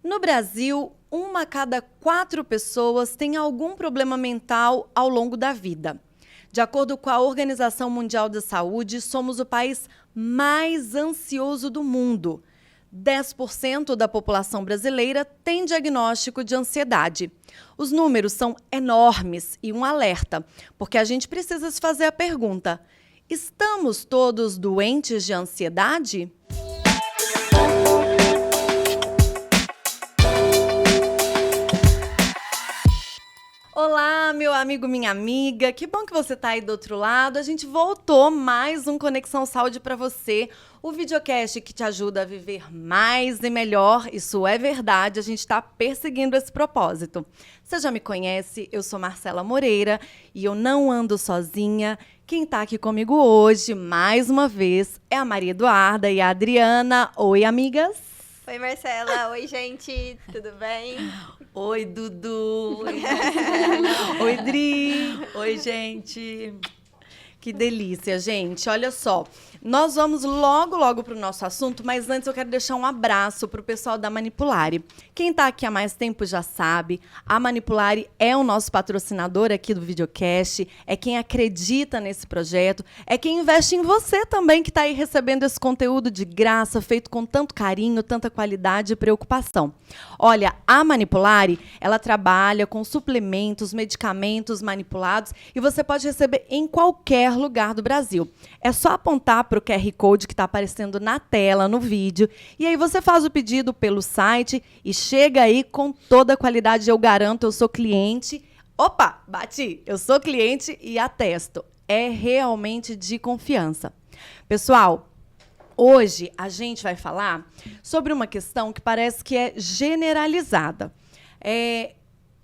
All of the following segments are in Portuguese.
No Brasil, 1 a cada 4 pessoas tem algum problema mental ao longo da vida. De acordo com a Organização Mundial da Saúde, somos o país mais ansioso do mundo. 10% da população brasileira tem diagnóstico de ansiedade. Os números são enormes e um alerta, porque a gente precisa se fazer a pergunta: estamos todos doentes de ansiedade? Olá, meu amigo, minha amiga, que bom que você está aí do outro lado. A gente voltou mais um Conexão Saúde para você, o videocast que te ajuda a viver mais e melhor. Isso é verdade, a gente está perseguindo esse propósito. Você já me conhece, eu sou Marcela Moreira e eu não ando sozinha. Quem está aqui comigo hoje, mais uma vez, é a Maria Eduarda e a Adriana. Oi, amigas. Oi, Marcela. Oi, gente. Tudo bem? Oi, Dudu. Oi, Oi, Dri. Oi, gente. Que delícia, gente. Olha só, nós vamos logo para o nosso assunto, mas antes eu quero deixar um abraço para o pessoal da Manipulare. Quem está aqui há mais tempo já sabe, a Manipulare é o nosso patrocinador aqui do videocast, é quem acredita nesse projeto, é quem investe em você também, que está aí recebendo esse conteúdo de graça, feito com tanto carinho, tanta qualidade e preocupação. Olha, a Manipulare, ela trabalha com suplementos, medicamentos manipulados e você pode receber em qualquer lugar do Brasil. É só apontar para o QR Code que está aparecendo na tela, no vídeo, e aí você faz o pedido pelo site e chega aí com toda a qualidade. Eu garanto, eu sou cliente. Opa, bati! Eu sou cliente e atesto. É realmente de confiança. Pessoal, hoje a gente vai falar sobre uma questão que parece que é generalizada.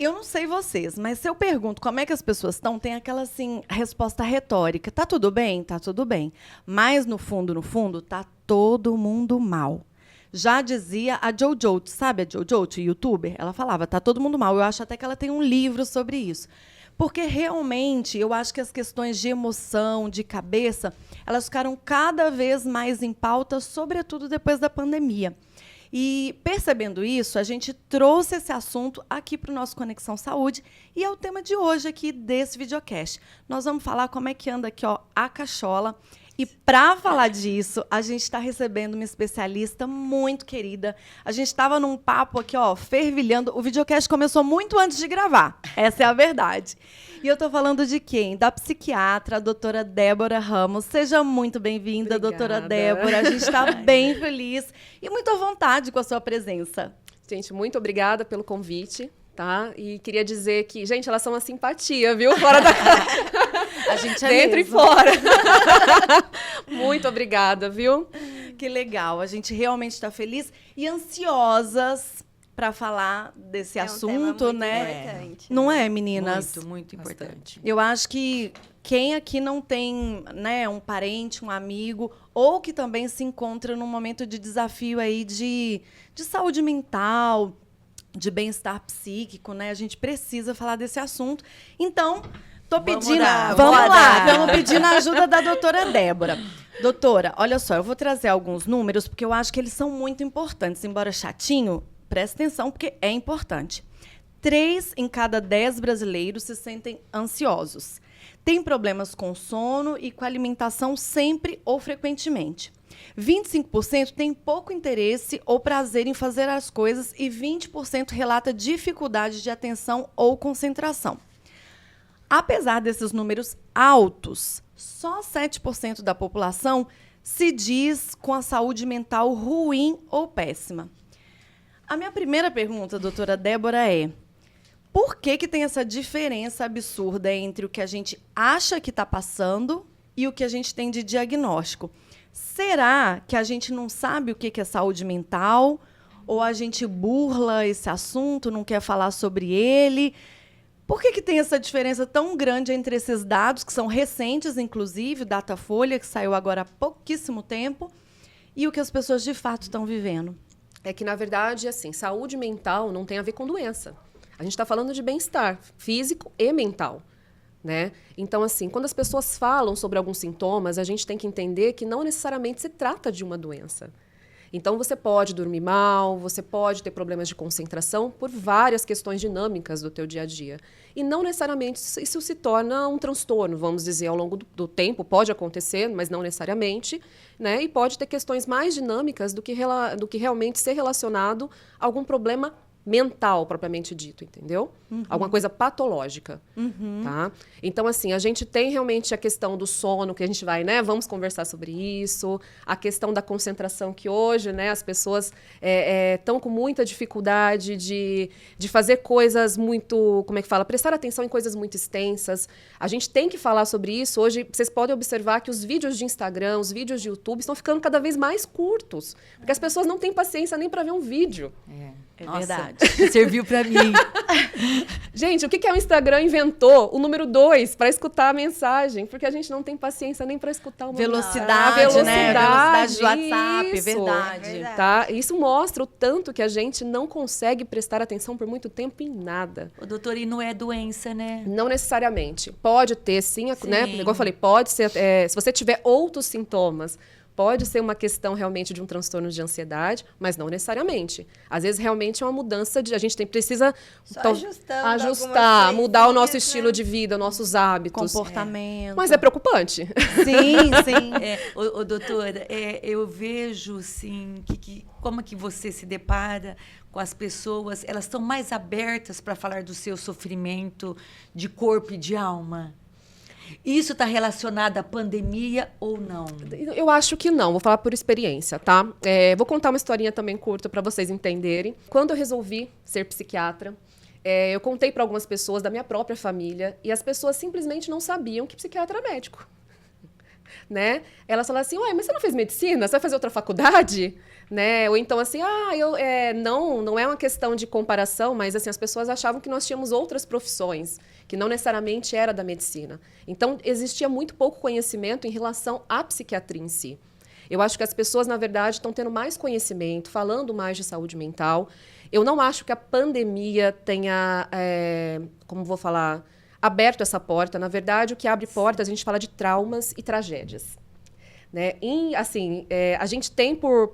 Eu não sei vocês, mas se eu pergunto como é que as pessoas estão, tem aquela assim, resposta retórica. Tá tudo bem? Tá tudo bem. Mas, no fundo, tá todo mundo mal. Já dizia a Jojo, sabe a Jojo, youtuber? Ela falava, tá todo mundo mal. Eu acho até que ela tem um livro sobre isso. Porque, realmente, eu acho que as questões de emoção, de cabeça, elas ficaram cada vez mais em pauta, sobretudo depois da pandemia. E, percebendo isso, a gente trouxe esse assunto aqui para o nosso Conexão Saúde e é o tema de hoje aqui desse videocast. Nós vamos falar como é que anda aqui, ó, a cachola. E, para falar disso, a gente está recebendo uma especialista muito querida. A gente estava num papo aqui, ó, fervilhando. O videocast começou muito antes de gravar. Essa é a verdade. E eu estou falando de quem? Da psiquiatra, a doutora Débora Ramos. Seja muito bem-vinda, doutora Débora. A gente está bem feliz e muito à vontade com a sua presença. Gente, muito obrigada pelo convite, tá? E queria dizer que, gente, elas são uma simpatia, viu? Fora da A gente é dentro mesmo. e fora. Muito obrigada, viu? Que legal. A gente realmente está feliz e ansiosas para falar desse assunto, um tema muito né? importante. Não é, meninas? Muito importante. Eu acho que quem aqui não tem, né, um parente, um amigo, ou que também se encontra num momento de desafio aí de saúde mental, de bem-estar psíquico, né? A gente precisa falar desse assunto. Então, vamos pedindo a ajuda da doutora Débora. Doutora, olha só, eu vou trazer alguns números, porque eu acho que eles são muito importantes, embora chatinho. Presta atenção, porque é importante. 3 em cada 10 brasileiros se sentem ansiosos. Tem problemas com sono e com alimentação sempre ou frequentemente. 25% tem pouco interesse ou prazer em fazer as coisas e 20% relata dificuldade de atenção ou concentração. Apesar desses números altos, só 7% da população se diz com a saúde mental ruim ou péssima. A minha primeira pergunta, doutora Débora, é: por que tem essa diferença absurda entre o que a gente acha que está passando e o que a gente tem de diagnóstico? Será que a gente não sabe o que é saúde mental? Ou a gente burla esse assunto, não quer falar sobre ele? Por que tem essa diferença tão grande entre esses dados, que são recentes, inclusive, o Datafolha, que saiu agora há pouquíssimo tempo, e o que as pessoas de fato estão vivendo? É que, na verdade, assim, saúde mental não tem a ver com doença. A gente está falando de bem-estar físico e mental, né? Então, assim, quando as pessoas falam sobre alguns sintomas, a gente tem que entender que não necessariamente se trata de uma doença. Então, você pode dormir mal, você pode ter problemas de concentração por várias questões dinâmicas do teu dia a dia. E não necessariamente isso se torna um transtorno, vamos dizer, ao longo do tempo. Pode acontecer, mas não necessariamente. Né? E pode ter questões mais dinâmicas do que realmente ser relacionado a algum problema mental, propriamente dito, entendeu? Alguma coisa patológica, tá? Então, assim, a gente tem realmente a questão do sono, que a gente vai, né? Vamos conversar sobre isso. A questão da concentração, que hoje, né? As pessoas estão com muita dificuldade de fazer coisas muito, como é que fala? Prestar atenção em coisas muito extensas. A gente tem que falar sobre isso. Hoje, vocês podem observar que os vídeos de Instagram, os vídeos de YouTube estão ficando cada vez mais curtos. Porque as pessoas não têm paciência nem para ver um vídeo. É Nossa, verdade. serviu pra mim. Gente, o que é o Instagram inventou? O número 2, para escutar a mensagem. Porque a gente não tem paciência nem para escutar uma Velocidade, né? Velocidade do WhatsApp, isso. verdade. Tá? Isso mostra o tanto que a gente não consegue prestar atenção por muito tempo em nada. O doutor, e não é doença, né? Não necessariamente. Pode ter, sim, né? Sim. Igual eu falei, pode ser, se você tiver outros sintomas, pode ser uma questão realmente de um transtorno de ansiedade, mas não necessariamente. Às vezes, realmente é uma mudança de... A gente precisa Só ajustando ajustar, mudar o nosso coisinhas, estilo né? de vida, nossos hábitos. Comportamento. Mas é preocupante. Sim, sim. Doutora, eu vejo, sim, como que você se depara com as pessoas, elas estão mais abertas para falar do seu sofrimento de corpo e de alma? Isso está relacionado à pandemia ou não? Eu acho que não, vou falar por experiência, tá? Vou contar uma historinha também curta para vocês entenderem. Quando eu resolvi ser psiquiatra, eu contei para algumas pessoas da minha própria família e as pessoas simplesmente não sabiam que psiquiatra é médico. Né? Elas falaram assim, ué, mas você não fez medicina? Você vai fazer outra faculdade? Né? Ou então assim, não é uma questão de comparação, mas assim, as pessoas achavam que nós tínhamos outras profissões, que não necessariamente era da medicina. Então, existia muito pouco conhecimento em relação à psiquiatria em si. Eu acho que as pessoas, na verdade, estão tendo mais conhecimento, falando mais de saúde mental. Eu não acho que a pandemia tenha, como vou falar, aberto essa porta. Na verdade, o que abre portas, a gente fala de traumas e tragédias. Né? A gente tem por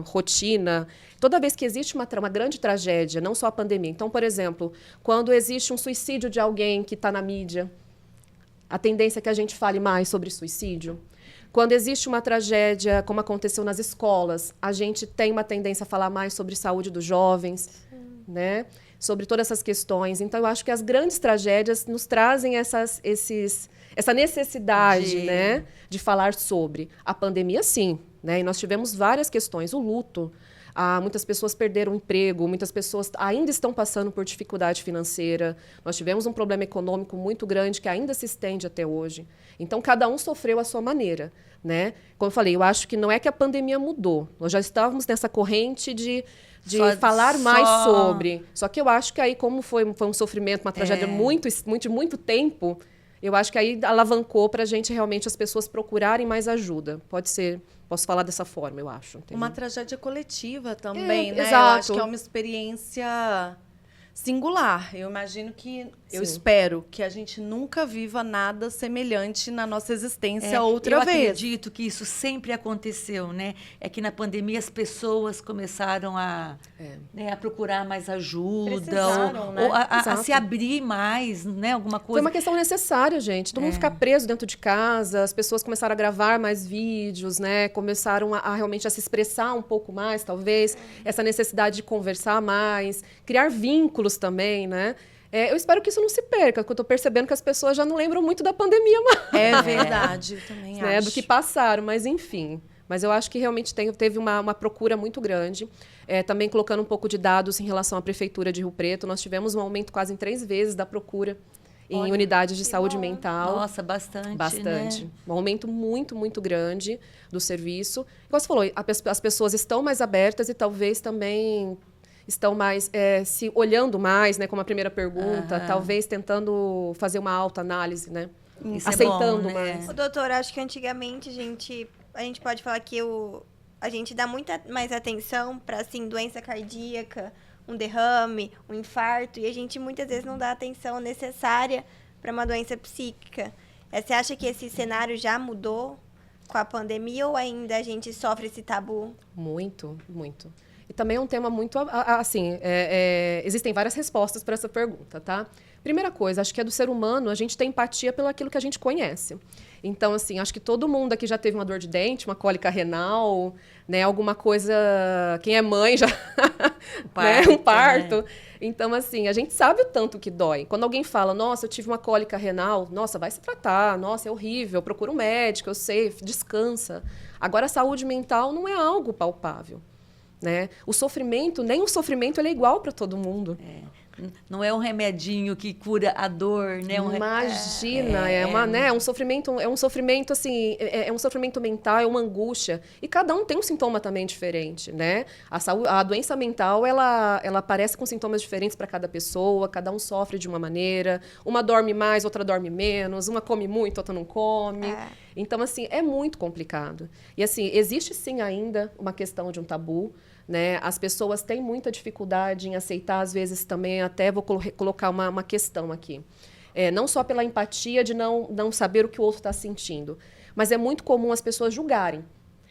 rotina, toda vez que existe uma grande tragédia, não só a pandemia. Então, por exemplo, quando existe um suicídio de alguém que está na mídia, a tendência é que a gente fale mais sobre suicídio. Quando existe uma tragédia, como aconteceu nas escolas, a gente tem uma tendência a falar mais sobre saúde dos jovens, né? Sobre todas essas questões. Então, eu acho que as grandes tragédias nos trazem essa necessidade, né, de falar sobre. A pandemia, sim, né? E nós tivemos várias questões. O luto. Muitas pessoas perderam o emprego, muitas pessoas ainda estão passando por dificuldade financeira. Nós tivemos um problema econômico muito grande que ainda se estende até hoje. Então, cada um sofreu à sua maneira, né? Como eu falei, eu acho que não é que a pandemia mudou. Nós já estávamos nessa corrente de falar mais sobre. Só que eu acho que aí, como foi um sofrimento, uma tragédia de muito tempo, eu acho que aí alavancou para a gente realmente as pessoas procurarem mais ajuda. Pode ser, posso falar dessa forma, eu acho. Entendeu? Uma tragédia coletiva também, né? Exato. Eu acho que é uma experiência singular. Eu imagino que, eu espero que a gente nunca viva nada semelhante na nossa existência outra vez. Eu acredito que isso sempre aconteceu, né? É que na pandemia as pessoas começaram a procurar mais ajuda, Precisaram, né? ou a se abrir mais, né? Alguma coisa. Foi uma questão necessária, gente. Todo mundo ficar preso dentro de casa, as pessoas começaram a gravar mais vídeos, né? Começaram a realmente a se expressar um pouco mais, talvez. Essa necessidade de conversar mais, criar vínculos também, né? Eu espero que isso não se perca, porque eu estou percebendo que as pessoas já não lembram muito da pandemia mais. É verdade, eu também né? acho. Do que passaram, mas enfim. Mas eu acho que realmente teve uma procura muito grande. Também colocando um pouco de dados em relação à Prefeitura de Rio Preto, nós tivemos um aumento quase em 3 vezes da procura em unidades de saúde mental. Nossa, bastante. Bastante. Né? Um aumento muito, muito grande do serviço. Como você falou, as pessoas estão mais abertas e talvez também estão mais se olhando mais, né, como a primeira pergunta, talvez tentando fazer uma autoanálise, né? Isso aceitando é bom, né? mais. O doutor, acho que antigamente a gente pode falar que a gente dá muita mais atenção para assim, doença cardíaca, um derrame, um infarto, e a gente muitas vezes não dá a atenção necessária para uma doença psíquica. Você acha que esse cenário já mudou? com a pandemia ou ainda a gente sofre esse tabu? Muito, muito. E também é um tema muito, assim, existem várias respostas para essa pergunta, tá? Primeira coisa, acho que é do ser humano a gente ter empatia pelo aquilo que a gente conhece. Então, assim, acho que todo mundo aqui já teve uma dor de dente, uma cólica renal, né? Alguma coisa... Quem é mãe já... né? Um parto. Né? Então, assim, a gente sabe o tanto que dói. Quando alguém fala, nossa, eu tive uma cólica renal, nossa, vai se tratar, nossa, é horrível, procura um médico, eu sei, descansa. Agora, a saúde mental não é algo palpável. Né? O sofrimento, nem o sofrimento ele é igual para todo mundo. Não é um remedinho que cura a dor, né? Imagina, né, um sofrimento assim, é um sofrimento mental, é uma angústia. E cada um tem um sintoma também diferente, né? A doença mental, ela aparece com sintomas diferentes para cada pessoa, cada um sofre de uma maneira. Uma dorme mais, outra dorme menos, uma come muito, outra não come. Então, assim, é muito complicado. E, assim, existe sim ainda uma questão de um tabu, né? As pessoas têm muita dificuldade em aceitar, às vezes também, até vou colocar uma questão aqui. Não só pela empatia de não saber o que o outro está sentindo, mas é muito comum as pessoas julgarem.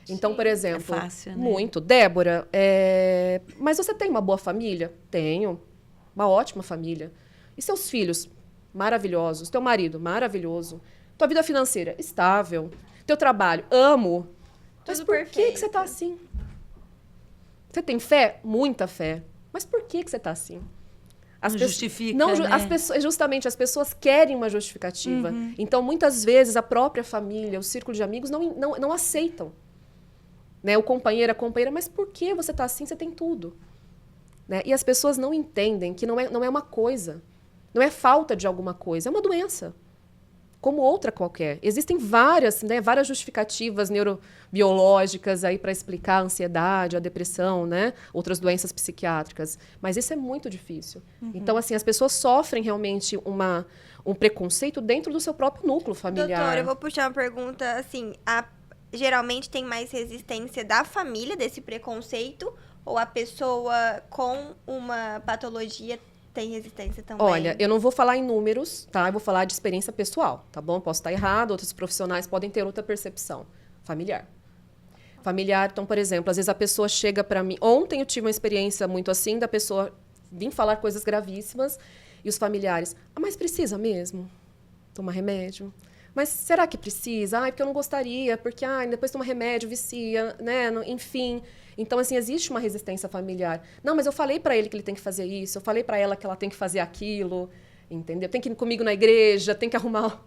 Então, Sim, por exemplo, é fácil, né? Muito. Débora, mas você tem uma boa família? Tenho. Uma ótima família. E seus filhos? Maravilhosos. Teu marido? Maravilhoso. Tua vida financeira? Estável. Teu trabalho? Amo. Mas Tudo por perfeito. que você está assim? Você tem fé? Muita fé. Mas por que você está assim? Não justifica, não, né? Justamente, as pessoas querem uma justificativa. Então, muitas vezes, a própria família, o círculo de amigos não aceitam. Né? O companheiro, a companheira, mas por que você está assim? Você tem tudo. Né? E as pessoas não entendem que não é uma coisa. Não é falta de alguma coisa, é uma doença. Como outra qualquer. Existem várias justificativas neurobiológicas aí para explicar a ansiedade, a depressão, né? Outras doenças psiquiátricas. Mas isso é muito difícil. Então, assim, as pessoas sofrem realmente um preconceito dentro do seu próprio núcleo familiar. Doutora, eu vou puxar uma pergunta, assim, geralmente tem mais resistência da família desse preconceito ou a pessoa com uma patologia tem resistência também? Olha, eu não vou falar em números, tá? Eu vou falar de experiência pessoal, tá bom? Posso estar errado, outros profissionais podem ter outra percepção. Familiar. Familiar, então, por exemplo, às vezes a pessoa chega para mim... Ontem eu tive uma experiência muito assim, da pessoa vir falar coisas gravíssimas e os familiares... mas precisa mesmo tomar remédio? Mas será que precisa? Porque eu não gostaria, porque depois toma remédio, vicia, né? Enfim... Então, assim, existe uma resistência familiar. Não, mas eu falei para ele que ele tem que fazer isso, eu falei para ela que ela tem que fazer aquilo, entendeu? Tem que ir comigo na igreja, tem que arrumar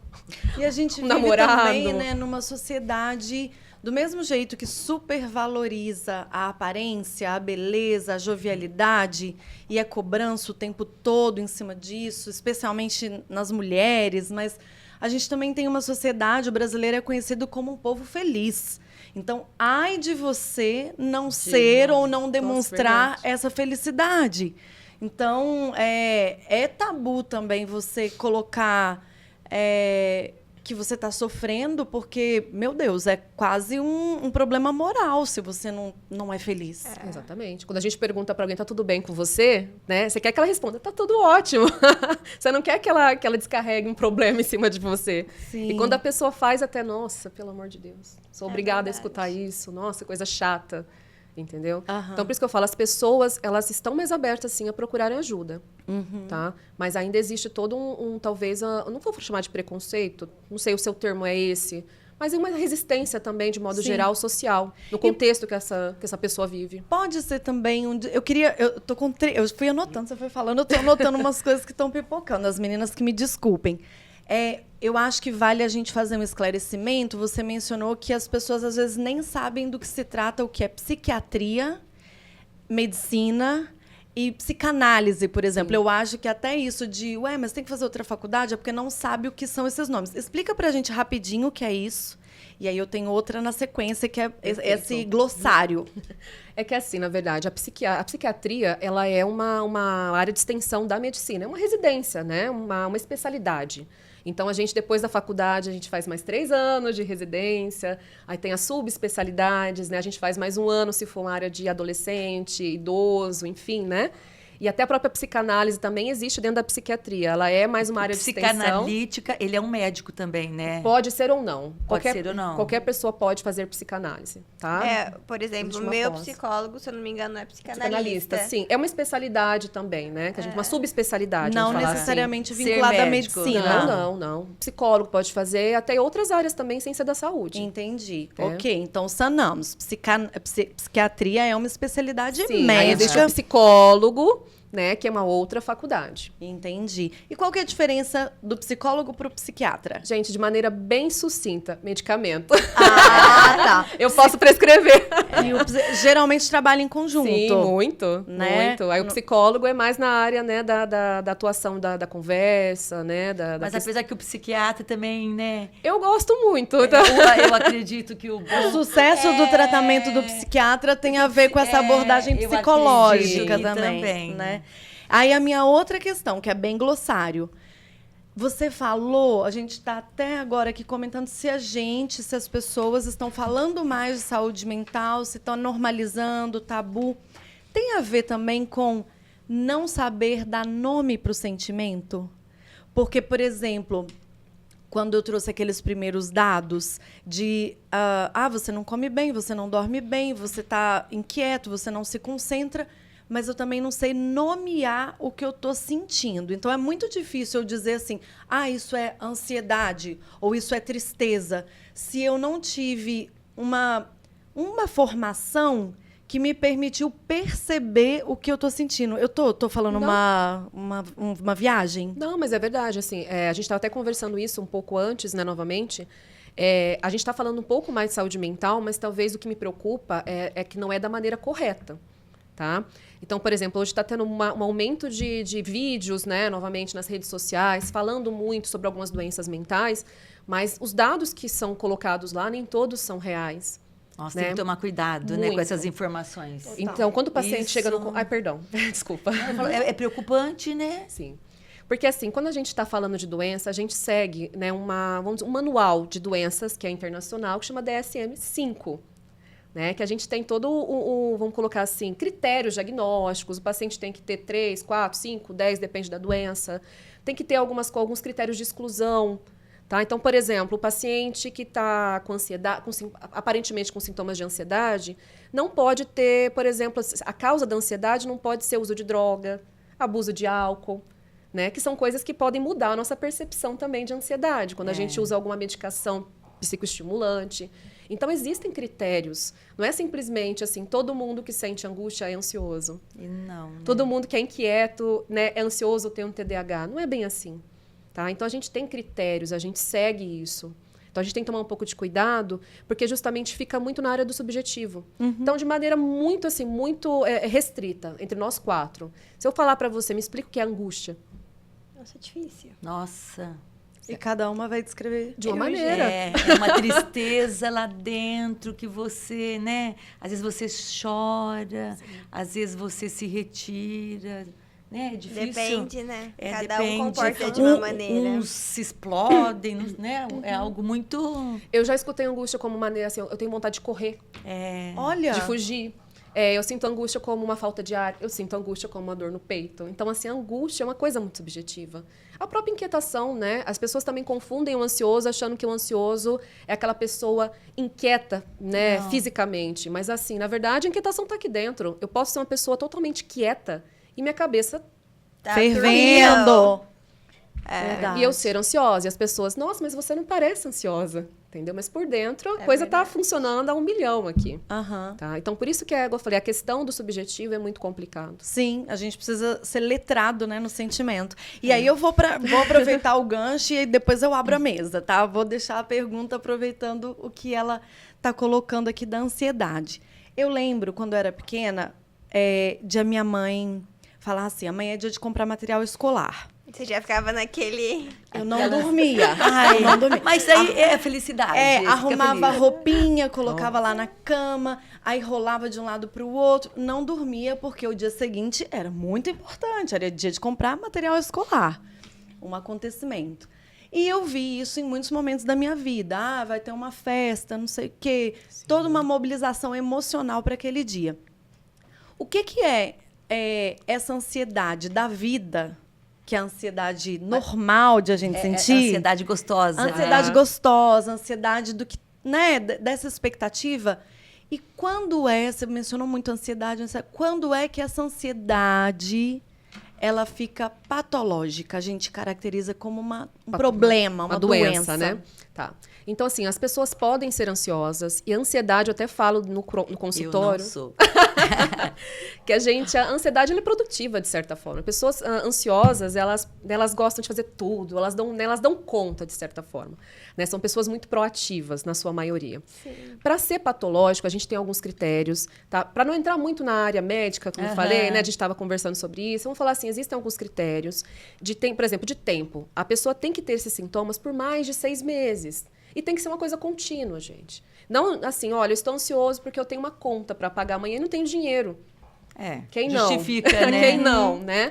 E a gente vive namorado. também, né, numa sociedade, do mesmo jeito que supervaloriza a aparência, a beleza, a jovialidade, e é cobrança o tempo todo em cima disso, especialmente nas mulheres, mas a gente também tem uma sociedade, o brasileiro é conhecido como um povo feliz. Então, ai de você não ser ou não demonstrar essa felicidade. Então, é tabu também você colocar que você está sofrendo, porque, meu Deus, é quase um problema moral se você não é feliz. Exatamente. Quando a gente pergunta para alguém, tá tudo bem com você? Né? Você quer que ela responda, tá tudo ótimo. Você não quer que ela descarregue um problema em cima de você. Sim. E quando a pessoa faz, até, nossa, pelo amor de Deus, sou obrigada a escutar isso. Nossa, coisa chata. Entendeu? Então, por isso que eu falo, as pessoas, elas estão mais abertas, sim, a procurarem ajuda, tá? Mas ainda existe todo talvez, eu não vou chamar de preconceito, não sei, o seu termo é esse, mas é uma resistência também, de modo geral, social, no contexto que essa pessoa vive. Pode ser também eu fui anotando, você foi falando, eu tô anotando umas coisas que estão pipocando, as meninas que me desculpem. Eu acho que vale a gente fazer um esclarecimento. Você mencionou que as pessoas, às vezes, nem sabem do que se trata, o que é psiquiatria, medicina e psicanálise, por exemplo. Eu acho que até isso de, mas tem que fazer outra faculdade, é porque não sabe o que são esses nomes. Explica pra gente rapidinho o que é isso. E aí eu tenho outra na sequência, que é esse glossário. É que assim, na verdade, a psiquiatria, ela é uma área de extensão da medicina. É uma residência, né? Uma especialidade. Então, a gente, depois da faculdade, a gente faz mais 3 anos de residência, aí tem as subespecialidades, né? A gente faz mais 1 ano se for uma área de adolescente, idoso, enfim, né? E até a própria psicanálise também existe dentro da psiquiatria. Ela é mais uma área de extensão. Psicanalítica, ele é um médico também, né? Pode ser ou não. Pode ser ou não. Qualquer pessoa pode fazer psicanálise, tá? Por exemplo, Existe o uma meu pós. psicólogo, se eu não me engano, é Psicanalista, sim. É uma especialidade também, né? Que a gente, uma subespecialidade. Não vamos falar necessariamente Ser vinculada à médico. medicina. Não. Psicólogo pode fazer, até outras áreas também, ciência da saúde. Entendi. É. Ok, então sanamos. Psiquiatria é uma especialidade Sim, aí existe médica. o psicólogo, né? Que é uma outra faculdade. Entendi. E qual que é a diferença do psicólogo para o psiquiatra? Gente, de maneira bem sucinta, medicamento. Ah, tá. Eu posso prescrever. E geralmente trabalha em conjunto. Sim, muito, Né? muito. Aí o psicólogo é mais na área, né, da atuação da conversa, né? Mas apesar que o psiquiatra também, né? Eu gosto muito. Então... Eu acredito que o O sucesso do tratamento do psiquiatra tem a ver com essa abordagem eu psicológica acredito também, né? Aí a minha outra questão, que é bem glossário. Você falou, a gente está até agora aqui comentando se as pessoas estão falando mais de saúde mental, se estão normalizando o tabu. Tem a ver também com não saber dar nome para o sentimento? Porque, por exemplo, quando eu trouxe aqueles primeiros dados de você não come bem, você não dorme bem, você está inquieto, você não se concentra, mas eu também não sei nomear o que eu estou sentindo. Então, é muito difícil eu dizer assim, isso é ansiedade ou isso é tristeza, se eu não tive uma formação que me permitiu perceber o que eu estou sentindo. Eu tô falando uma viagem? Não, mas é verdade. Assim, a gente estava até conversando isso um pouco antes, né, novamente. A gente está falando um pouco mais de saúde mental, mas talvez o que me preocupa é que não é da maneira correta. Tá? Então, por exemplo, hoje está tendo um aumento de vídeos, né, novamente nas redes sociais, falando muito sobre algumas doenças mentais, mas os dados que são colocados lá, nem todos são reais. Nossa, né? tem que tomar cuidado, né, com Muito. essas informações. Então, quando o paciente Isso. chega no... Ai, perdão, desculpa. É preocupante, né? Sim. Porque, assim, quando a gente está falando de doença, a gente segue, né, um manual de doenças, que é internacional, que chama DSM-5. Né, que a gente tem todo vamos colocar assim, critérios diagnósticos, o paciente tem que ter 3, 4, 5, 10, depende da doença, tem que ter alguns critérios de exclusão, tá? Então, por exemplo, o paciente que está com ansiedade, aparentemente com sintomas de ansiedade, não pode ter, por exemplo, a causa da ansiedade não pode ser uso de droga, abuso de álcool, né, que são coisas que podem mudar a nossa percepção também de ansiedade, quando a gente usa alguma medicação psicoestimulante. Então, existem critérios. Não é simplesmente assim, todo mundo que sente angústia é ansioso. Não. Né? Todo mundo que é inquieto, né, é ansioso, tem um TDAH. Não é bem assim. Tá? Então, a gente tem critérios, a gente segue isso. Então, a gente tem que tomar um pouco de cuidado, porque justamente fica muito na área do subjetivo. Então, de maneira muito, assim, muito restrita, entre nós 4. Se eu falar para você, me explica o que é angústia. Nossa, é difícil. Nossa. E cada uma vai descrever De uma maneira. É uma tristeza lá dentro que você, né? Às vezes você chora, às vezes você se retira, né? É difícil. Depende, né? Cada depende. um comporta de uma maneira. Uns se explodem, né? É algo muito... Eu já escutei angústia como maneira, assim, eu tenho vontade de correr, Olha, de fugir. Eu sinto angústia como uma falta de ar, eu sinto angústia como uma dor no peito. Então, assim, a angústia é uma coisa muito subjetiva. A própria inquietação, né? As pessoas também confundem o ansioso achando que o ansioso é aquela pessoa inquieta, né, fisicamente. Mas, assim, na verdade, a inquietação está aqui dentro. Eu posso ser uma pessoa totalmente quieta e minha cabeça... Tá fervendo. E eu ser ansiosa. E as pessoas, nossa, mas você não parece ansiosa. Entendeu? Mas por dentro a coisa está funcionando a 1 milhão aqui. Tá? Então, por isso que eu falei, a questão do subjetivo é muito complicado. Sim, a gente precisa ser letrado, né, no sentimento. E aí eu vou aproveitar o gancho e depois eu abro a mesa, tá? Vou deixar a pergunta aproveitando o que ela está colocando aqui da ansiedade. Eu lembro, quando eu era pequena, de a minha mãe falar assim, amanhã é dia de comprar material escolar. Você já ficava naquele... Eu não dormia. Ai, não dormia. Mas aí é felicidade. É, arrumava a roupinha, colocava lá na cama, aí rolava de um lado para o outro. Não dormia, porque o dia seguinte era muito importante. Era dia de comprar material escolar. Um acontecimento. E eu vi isso em muitos momentos da minha vida. Vai ter uma festa, não sei o quê. Sim. Toda uma mobilização emocional para aquele dia. O que é essa ansiedade da vida, que é a ansiedade normal de a gente sentir. Ansiedade gostosa. A ansiedade gostosa, a ansiedade do que, né, dessa expectativa. E quando você mencionou muito ansiedade, quando é que essa ansiedade ela fica patológica? A gente caracteriza como um problema, uma doença, né? Tá. Então, assim, as pessoas podem ser ansiosas, e a ansiedade, eu até falo no consultório. Eu não sou. Que a ansiedade ela é produtiva, de certa forma. Pessoas ansiosas, elas gostam de fazer tudo, elas dão conta, de certa forma. Né? São pessoas muito proativas, na sua maioria. Para ser patológico, a gente tem alguns critérios, tá? Para não entrar muito na área médica, como eu falei, né? A gente estava conversando sobre isso. Vamos falar assim, existem alguns critérios, por exemplo, de tempo. A pessoa tem que ter esses sintomas por mais de 6 meses. E tem que ser uma coisa contínua, gente. Não assim, olha, eu estou ansioso porque eu tenho uma conta para pagar amanhã e não tenho dinheiro. Quem não? Justifica, né? Quem não, né?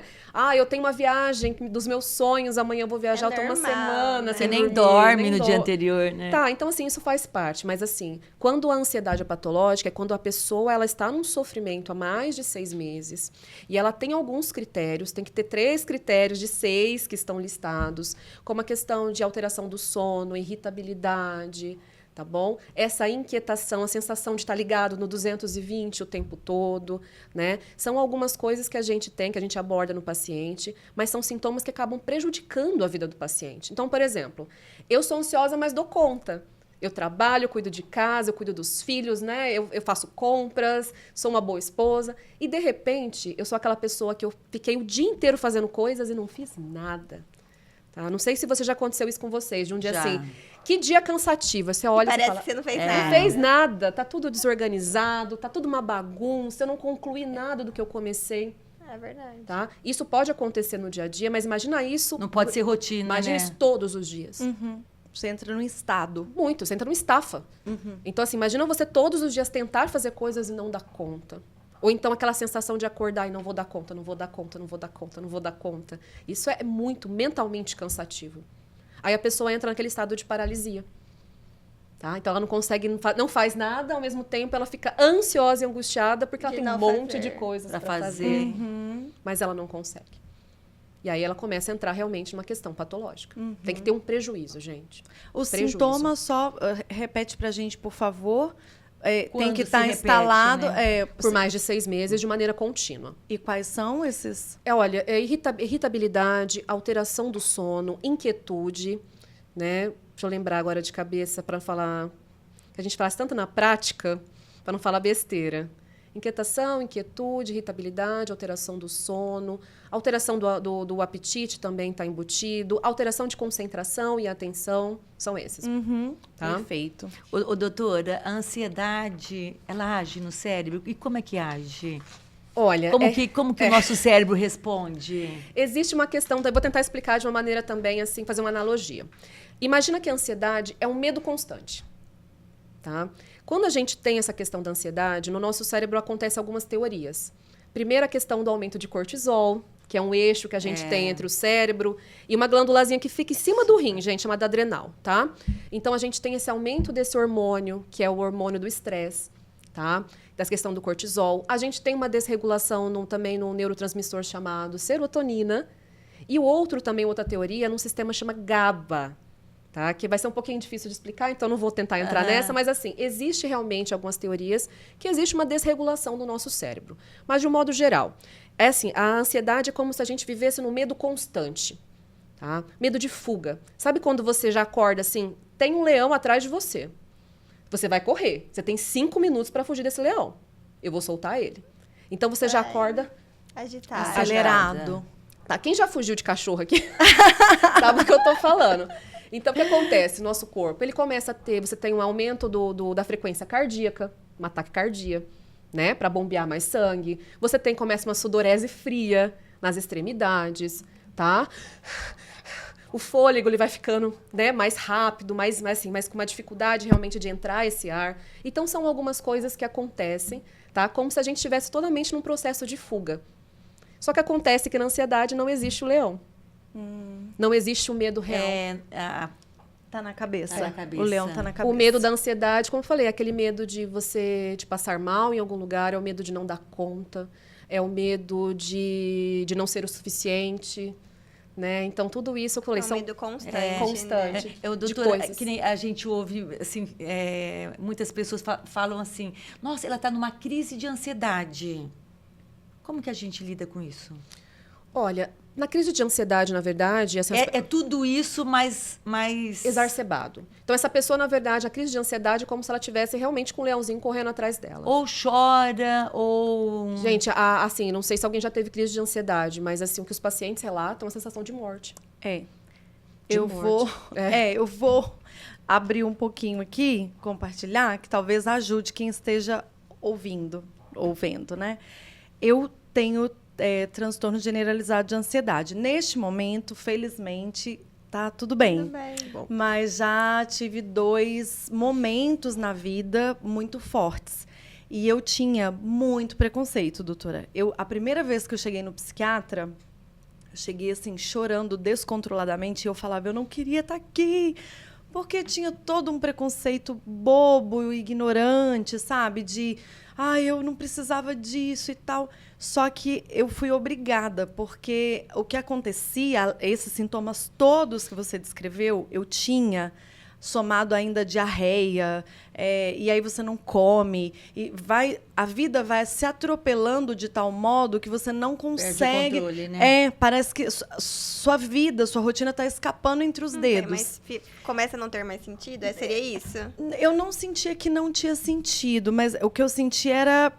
Eu tenho uma viagem dos meus sonhos, amanhã eu vou viajar, eu tô uma normal, semana né? Você sem nem dormir, dorme no dia anterior, né? Tá, então assim, isso faz parte. Mas assim, quando a ansiedade é patológica, é quando a pessoa ela está num sofrimento há mais de 6 meses e ela tem alguns critérios, tem que ter 3 critérios de 6 que estão listados, como a questão de alteração do sono, irritabilidade, tá bom? Essa inquietação, a sensação de estar ligado no 220 o tempo todo, né? São algumas coisas que a gente tem, que a gente aborda no paciente, mas são sintomas que acabam prejudicando a vida do paciente. Então, por exemplo, eu sou ansiosa, mas dou conta. Eu trabalho, eu cuido de casa, eu cuido dos filhos, né? Eu faço compras, sou uma boa esposa. E, de repente, eu sou aquela pessoa que eu fiquei o dia inteiro fazendo coisas e não fiz nada. Tá? Não sei se já aconteceu isso com vocês, de um dia Já. assim... Que dia cansativo. Você olha e Parece fala, que você não fez não nada. fez nada, tá tudo desorganizado, tá tudo uma bagunça, eu não concluí nada do que eu comecei, É verdade. tá? Isso pode acontecer no dia a dia, mas imagina isso... Não pode ser rotina, Imagina né? isso todos os dias. Você entra num estado. Muito, você entra numa estafa. Então, assim, imagina você todos os dias tentar fazer coisas e não dar conta. Ou então aquela sensação de acordar e não vou dar conta, não vou dar conta, não vou dar conta, não vou dar conta. Isso é muito mentalmente cansativo. Aí a pessoa entra naquele estado de paralisia. Tá? Então ela não consegue, não faz nada, ao mesmo tempo ela fica ansiosa e angustiada porque ela De tem um não monte fazer. de coisas Pra para fazer. mas ela não consegue. E aí ela começa a entrar realmente numa questão patológica. Tem que ter um prejuízo, gente. Os Prejuízo. sintomas, só repete pra gente, por favor. Tem Quando que se estar repete, instalado. né? Por mais de 6 meses, de maneira contínua. E quais são esses? Olha, irritabilidade, alteração do sono, inquietude, né? Deixa eu lembrar agora de cabeça para falar... Que a gente faz tanto na prática, para não falar besteira. Inquietação, inquietude, irritabilidade, alteração do sono, alteração do apetite também está embutido, alteração de concentração e atenção, são esses. Tá? Perfeito. Ô, doutora, a ansiedade, ela age no cérebro? E como é que age? Olha, Como que o nosso cérebro responde? existe uma questão, eu vou tentar explicar de uma maneira também, assim, fazer uma analogia. Imagina que a ansiedade é um medo constante. Tá? Quando a gente tem essa questão da ansiedade, no nosso cérebro acontecem algumas teorias. Primeiro, a questão do aumento de cortisol, que é um eixo que a gente tem entre o cérebro e uma glândulazinha que fica em cima do rim, gente, chamada adrenal, tá? Então, a gente tem esse aumento desse hormônio, que é o hormônio do estresse, tá? Dessa questão do cortisol. A gente tem uma desregulação também no neurotransmissor chamado serotonina. E o outro também, outra teoria, num sistema chamado GABA, tá? Que vai ser um pouquinho difícil de explicar, então não vou tentar entrar nessa, mas assim, existe realmente algumas teorias que existe uma desregulação do nosso cérebro. Mas de um modo geral, é assim, a ansiedade é como se a gente vivesse num medo constante, tá? Medo de fuga. Sabe quando você já acorda assim, tem um leão atrás de você. Você vai correr, você tem 5 minutos para fugir desse leão. Eu vou soltar ele. Então você já acorda Agitado. Acelerado. Tá, quem já fugiu de cachorro aqui sabe o que eu tô falando. Então, o que acontece? Nosso corpo, ele começa a ter, você tem um aumento da frequência cardíaca, um ataque cardíaco, né? Para bombear mais sangue. Você começa uma sudorese fria nas extremidades, tá? O fôlego, ele vai ficando, né, mais rápido, mais com uma dificuldade realmente de entrar esse ar. Então, são algumas coisas que acontecem, tá? Como se a gente estivesse totalmente num processo de fuga. Só que acontece que na ansiedade não existe o leão. Não existe o medo real. Tá na cabeça. Tá na cabeça. O leão tá na cabeça. O medo da ansiedade, como eu falei, é aquele medo de você de passar mal em algum lugar, é o medo de não dar conta, é o medo de não ser o suficiente, né? Então, tudo isso eu falei, É um são medo constante. É, constante. O de doutor, coisas. que nem a gente ouve, assim, muitas pessoas falam assim, nossa, ela está numa crise de ansiedade. Como que a gente lida com isso? Olha, na crise de ansiedade, na verdade, assim, É tudo isso, mas... exacerbado. Então, essa pessoa, na verdade, a crise de ansiedade é como se ela tivesse realmente com um leãozinho correndo atrás dela. Ou chora, ou... Gente, assim, não sei se alguém já teve crise de ansiedade, mas assim, o que os pacientes relatam é uma sensação de morte. Eu morte. eu vou abrir um pouquinho aqui, compartilhar, que talvez ajude quem esteja ouvindo, ou vendo, né? Eu tenho transtorno generalizado de ansiedade. Neste momento, felizmente, tá tudo bem. Tudo bem. Bom. Mas já tive 2 momentos na vida muito fortes. E eu tinha muito preconceito, doutora. A primeira vez que eu cheguei no psiquiatra, eu cheguei assim, chorando descontroladamente, e eu falava, eu não queria estar aqui, porque tinha todo um preconceito bobo e ignorante, sabe? De, eu não precisava disso e tal. Só que eu fui obrigada, porque o que acontecia, esses sintomas todos que você descreveu, eu tinha, somado ainda a diarreia, e aí você não come, e a vida vai se atropelando de tal modo que você não consegue... Perde o controle, né? Parece que sua vida, sua rotina está escapando entre os dedos. Mas começa a não ter mais sentido? Seria isso? Eu não sentia que não tinha sentido, mas o que eu senti era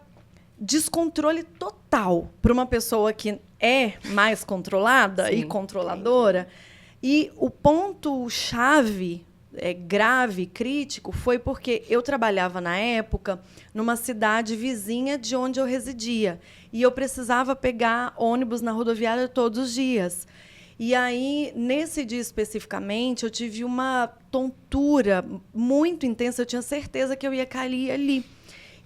descontrole total para uma pessoa que é mais controlada e controladora. E o ponto-chave grave, crítico, foi porque eu trabalhava, na época, numa cidade vizinha de onde eu residia. E eu precisava pegar ônibus na rodoviária todos os dias. E aí, nesse dia especificamente, eu tive uma tontura muito intensa. Eu tinha certeza que eu ia cair ali.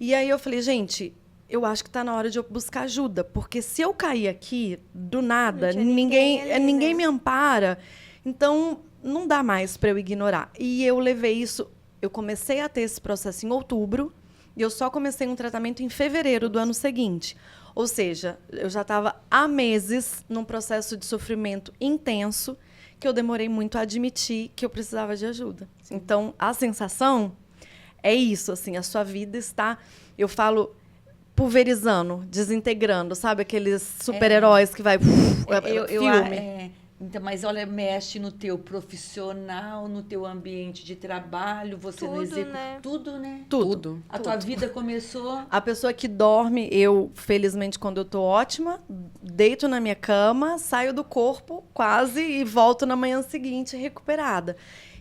E aí eu falei, gente, eu acho que está na hora de eu buscar ajuda. Porque se eu cair aqui, do nada, ninguém me ampara. Então, não dá mais para eu ignorar. E eu levei isso... Eu comecei a ter esse processo em outubro e eu só comecei um tratamento em fevereiro do ano seguinte. Ou seja, eu já estava há meses num processo de sofrimento intenso que eu demorei muito a admitir que eu precisava de ajuda. Sim. Então, a sensação é isso, assim, a sua vida está... Eu falo... pulverizando, desintegrando, sabe? Aqueles super-heróis que vai... filme. Então, mas olha, mexe no teu profissional, no teu ambiente de trabalho, você não executa... Né? Tudo, né? Tudo. A tua vida começou... A pessoa que dorme, eu, felizmente, quando eu tô ótima, deito na minha cama, saio do corpo quase e volto na manhã seguinte recuperada.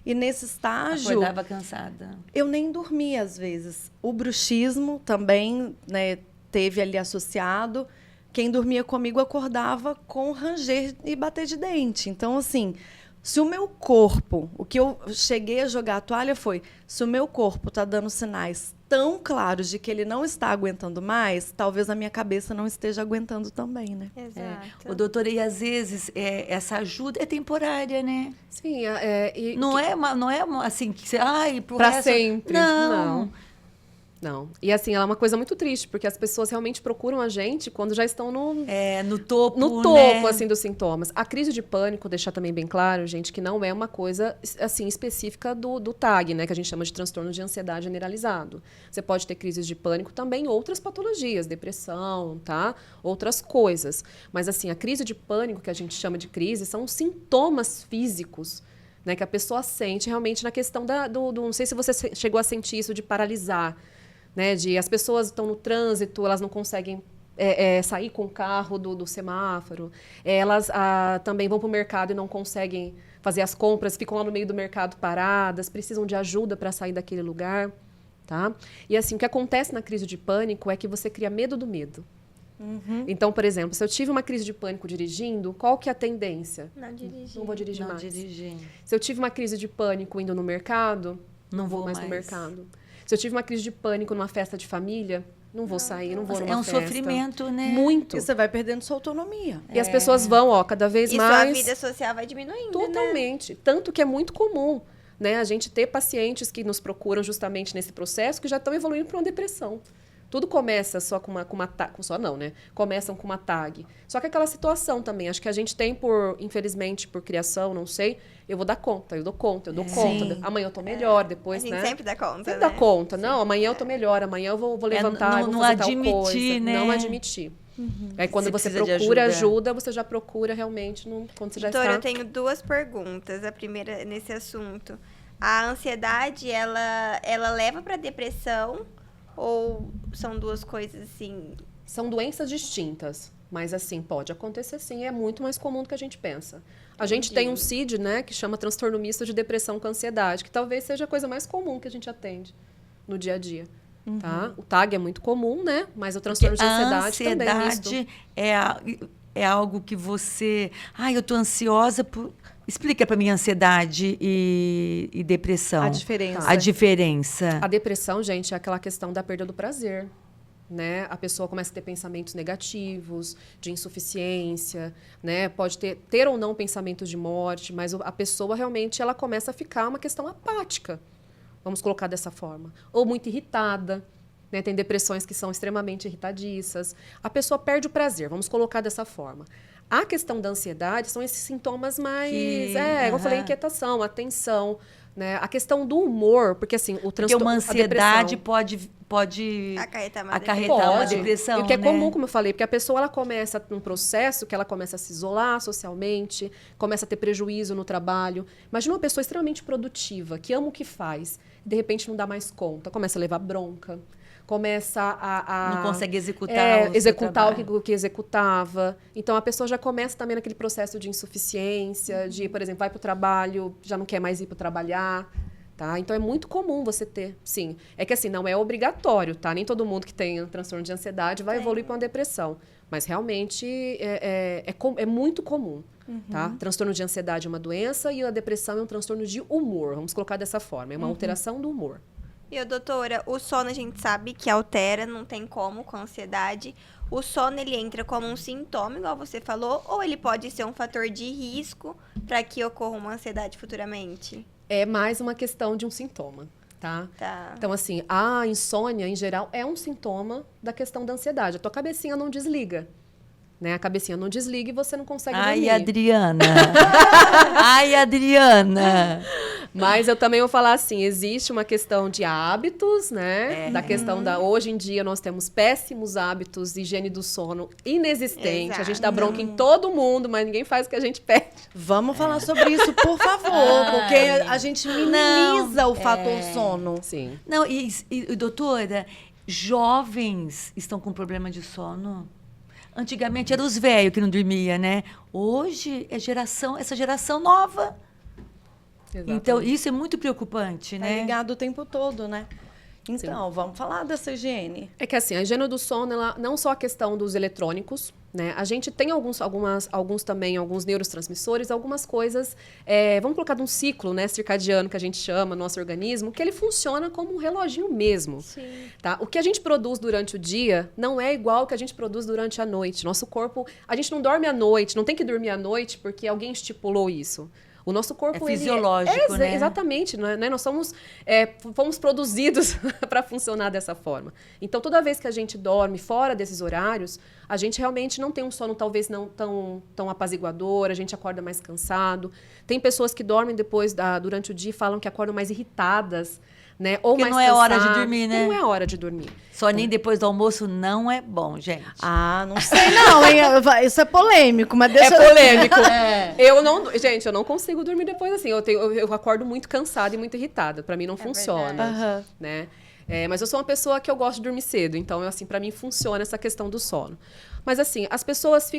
E nesse estágio... Acordava cansada. Eu nem dormia, às vezes. O bruxismo também, né, teve ali associado. Quem dormia comigo acordava com ranger e bater de dente. Então, assim, se o meu corpo... O que eu cheguei a jogar a toalha foi... Se o meu corpo está dando sinais tão claros de que ele não está aguentando mais, talvez a minha cabeça não esteja aguentando também, né? Exato. O doutor, e às vezes essa ajuda é temporária, né? Sim, Não é assim, que você... Pra resto... sempre. Não. Não. E assim, ela é uma coisa muito triste, porque as pessoas realmente procuram a gente quando já estão no topo, né? né? Assim, dos sintomas. A crise de pânico, deixar também bem claro, gente, que não é uma coisa, assim, específica do TAG, né? Que a gente chama de transtorno de ansiedade generalizado. Você pode ter crises de pânico também em outras patologias, depressão, tá? Outras coisas. Mas, assim, a crise de pânico, que a gente chama de crise, são sintomas físicos, né? Que a pessoa sente realmente na questão não sei se você chegou a sentir isso de paralisar, né, as pessoas estão no trânsito, elas não conseguem sair com o carro do semáforo, elas também vão para o mercado e não conseguem fazer as compras, ficam lá no meio do mercado paradas, precisam de ajuda para sair daquele lugar. Tá? E assim, o que acontece na crise de pânico é que você cria medo do medo. Uhum. Então, por exemplo, se eu tive uma crise de pânico dirigindo, qual que é a tendência? Não dirigir. Não vou dirigir não mais. Dirigir. Se eu tive uma crise de pânico indo no mercado, não vou mais no mercado. Se eu tive uma crise de pânico numa festa de família, não vou sair, não vou numa festa. É um sofrimento, né? Muito. E você vai perdendo sua autonomia. E as pessoas vão, cada vez mais... E sua vida social vai diminuindo, totalmente. Né? Tanto que é muito comum, né, a gente ter pacientes que nos procuram justamente nesse processo que já estão evoluindo para uma depressão. Tudo começa só com uma tag. Só não, né? Começam com uma tag. Só que aquela situação também. Acho que a gente tem, infelizmente, por criação, não sei, eu vou dar conta, eu dou conta. Sim. Amanhã eu tô melhor, depois, A gente né? sempre dá conta, Sempre né? dá conta. Não, amanhã eu tô melhor, amanhã eu vou levantar, eu vou não fazer tal admitir, coisa. né? Não admitir. Aí quando você precisa de procura ajuda. ajuda, você já procura realmente quando você já Doutora, eu está... tenho 2 perguntas. A primeira nesse assunto. A ansiedade, ela leva para depressão ou são 2 coisas assim? São doenças distintas, mas assim, pode acontecer sim, é muito mais comum do que a gente pensa. A gente tem um CID, né, que chama transtorno misto de depressão com ansiedade, que talvez seja a coisa mais comum que a gente atende no dia a dia. Tá? O TAG é muito comum, né? Mas o transtorno de ansiedade também é misto. É algo que você... Ai, eu tô ansiosa por... Explica para mim ansiedade e depressão. A diferença. A diferença. A depressão, gente, é aquela questão da perda do prazer, né? A pessoa começa a ter pensamentos negativos, de insuficiência, né? Pode ter ou não pensamentos de morte, mas a pessoa realmente ela começa a ficar uma questão apática, vamos colocar dessa forma. Ou muito irritada, né? Tem depressões que são extremamente irritadiças. A pessoa perde o prazer, vamos colocar dessa forma. A questão da ansiedade são esses sintomas mais... igual eu falei, inquietação, atenção, né? A questão do humor, porque assim, o Porque transtorno... uma ansiedade pode Acarretar uma uma depressão, E o que é né? comum, como eu falei, porque a pessoa ela começa num processo que ela começa a se isolar socialmente, começa a ter prejuízo no trabalho. Imagina uma pessoa extremamente produtiva, que ama o que faz, de repente não dá mais conta, começa a levar bronca, começa a Não consegue executar o seu executar trabalho. o que executava. Então, a pessoa já começa também naquele processo de insuficiência, de, por exemplo, vai para o trabalho, já não quer mais ir para trabalhar. Tá? Então, é muito comum você ter, sim. É que, assim, não é obrigatório, tá? Nem todo mundo que tem um transtorno de ansiedade vai evoluir para uma depressão. Mas, realmente, é muito comum, tá? Transtorno de ansiedade é uma doença e a depressão é um transtorno de humor. Vamos colocar dessa forma. É uma alteração do humor. E, doutora, o sono a gente sabe que altera, não tem como com a ansiedade. O sono, ele entra como um sintoma, igual você falou, ou ele pode ser um fator de risco para que ocorra uma ansiedade futuramente? É mais uma questão de um sintoma, tá? Tá. Então, assim, a insônia, em geral, é um sintoma da questão da ansiedade. A tua cabecinha não desliga, né? A cabecinha não desliga e você não consegue dormir. Ai, Adriana. Ai, Adriana. Mas eu também vou falar assim, existe uma questão de hábitos, né? Da questão da... Hoje em dia, nós temos péssimos hábitos de higiene do sono inexistente. Exato. A gente dá bronca em todo mundo, mas ninguém faz o que a gente pede. Vamos falar sobre isso, por favor, porque a gente minimiza o fator sono. Sim. Não, doutora, jovens estão com problema de sono? Antigamente eram os velhos que não dormiam, né? Hoje é essa geração nova. Exatamente. Então, isso é muito preocupante, Tá né? ligado o tempo todo, né? Então, vamos falar dessa higiene. É que assim, a higiene do sono, ela, não só a questão dos eletrônicos, né? A gente tem alguns neurotransmissores, algumas coisas, vamos colocar de um ciclo, né, circadiano que a gente chama, nosso organismo, que ele funciona como um reloginho mesmo. Sim. Tá? O que a gente produz durante o dia não é igual ao que a gente produz durante a noite. Nosso corpo, a gente não dorme à noite, não tem que dormir à noite porque alguém estipulou isso. O nosso corpo É fisiológico, né? Exatamente, né? Nós fomos produzidos para funcionar dessa forma. Então, toda vez que a gente dorme fora desses horários, a gente realmente não tem um sono talvez não tão apaziguador, a gente acorda mais cansado. Tem pessoas que dormem durante o dia e falam que acordam mais irritadas, né? Ou Porque mais não é hora de cansadas. dormir, né? Não é hora de dormir. Só nem depois do almoço não é bom, gente. Ah, não sei não, hein? Isso é polêmico, mas deixa... É polêmico. Eu não consigo dormir depois assim. Eu acordo muito cansada e muito irritada. Para mim não funciona, Aham. né? Mas eu sou uma pessoa que eu gosto de dormir cedo, então assim, para mim funciona essa questão do sono. Mas assim, as pessoas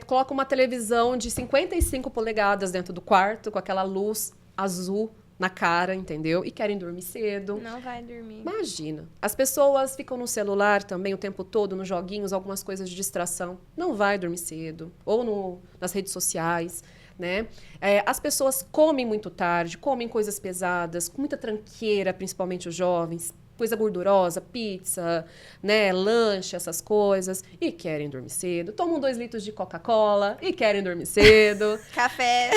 colocam uma televisão de 55 polegadas dentro do quarto com aquela luz azul na cara, entendeu? E querem dormir cedo. Não vai dormir. Imagina. As pessoas ficam no celular também o tempo todo, nos joguinhos, algumas coisas de distração. Não vai dormir cedo. Ou nas redes sociais, né? As pessoas comem muito tarde, comem coisas pesadas, com muita tranqueira, principalmente os jovens. Coisa gordurosa, pizza, né, lanche, essas coisas. E querem dormir cedo. Tomam 2 litros de Coca-Cola e querem dormir cedo. Café.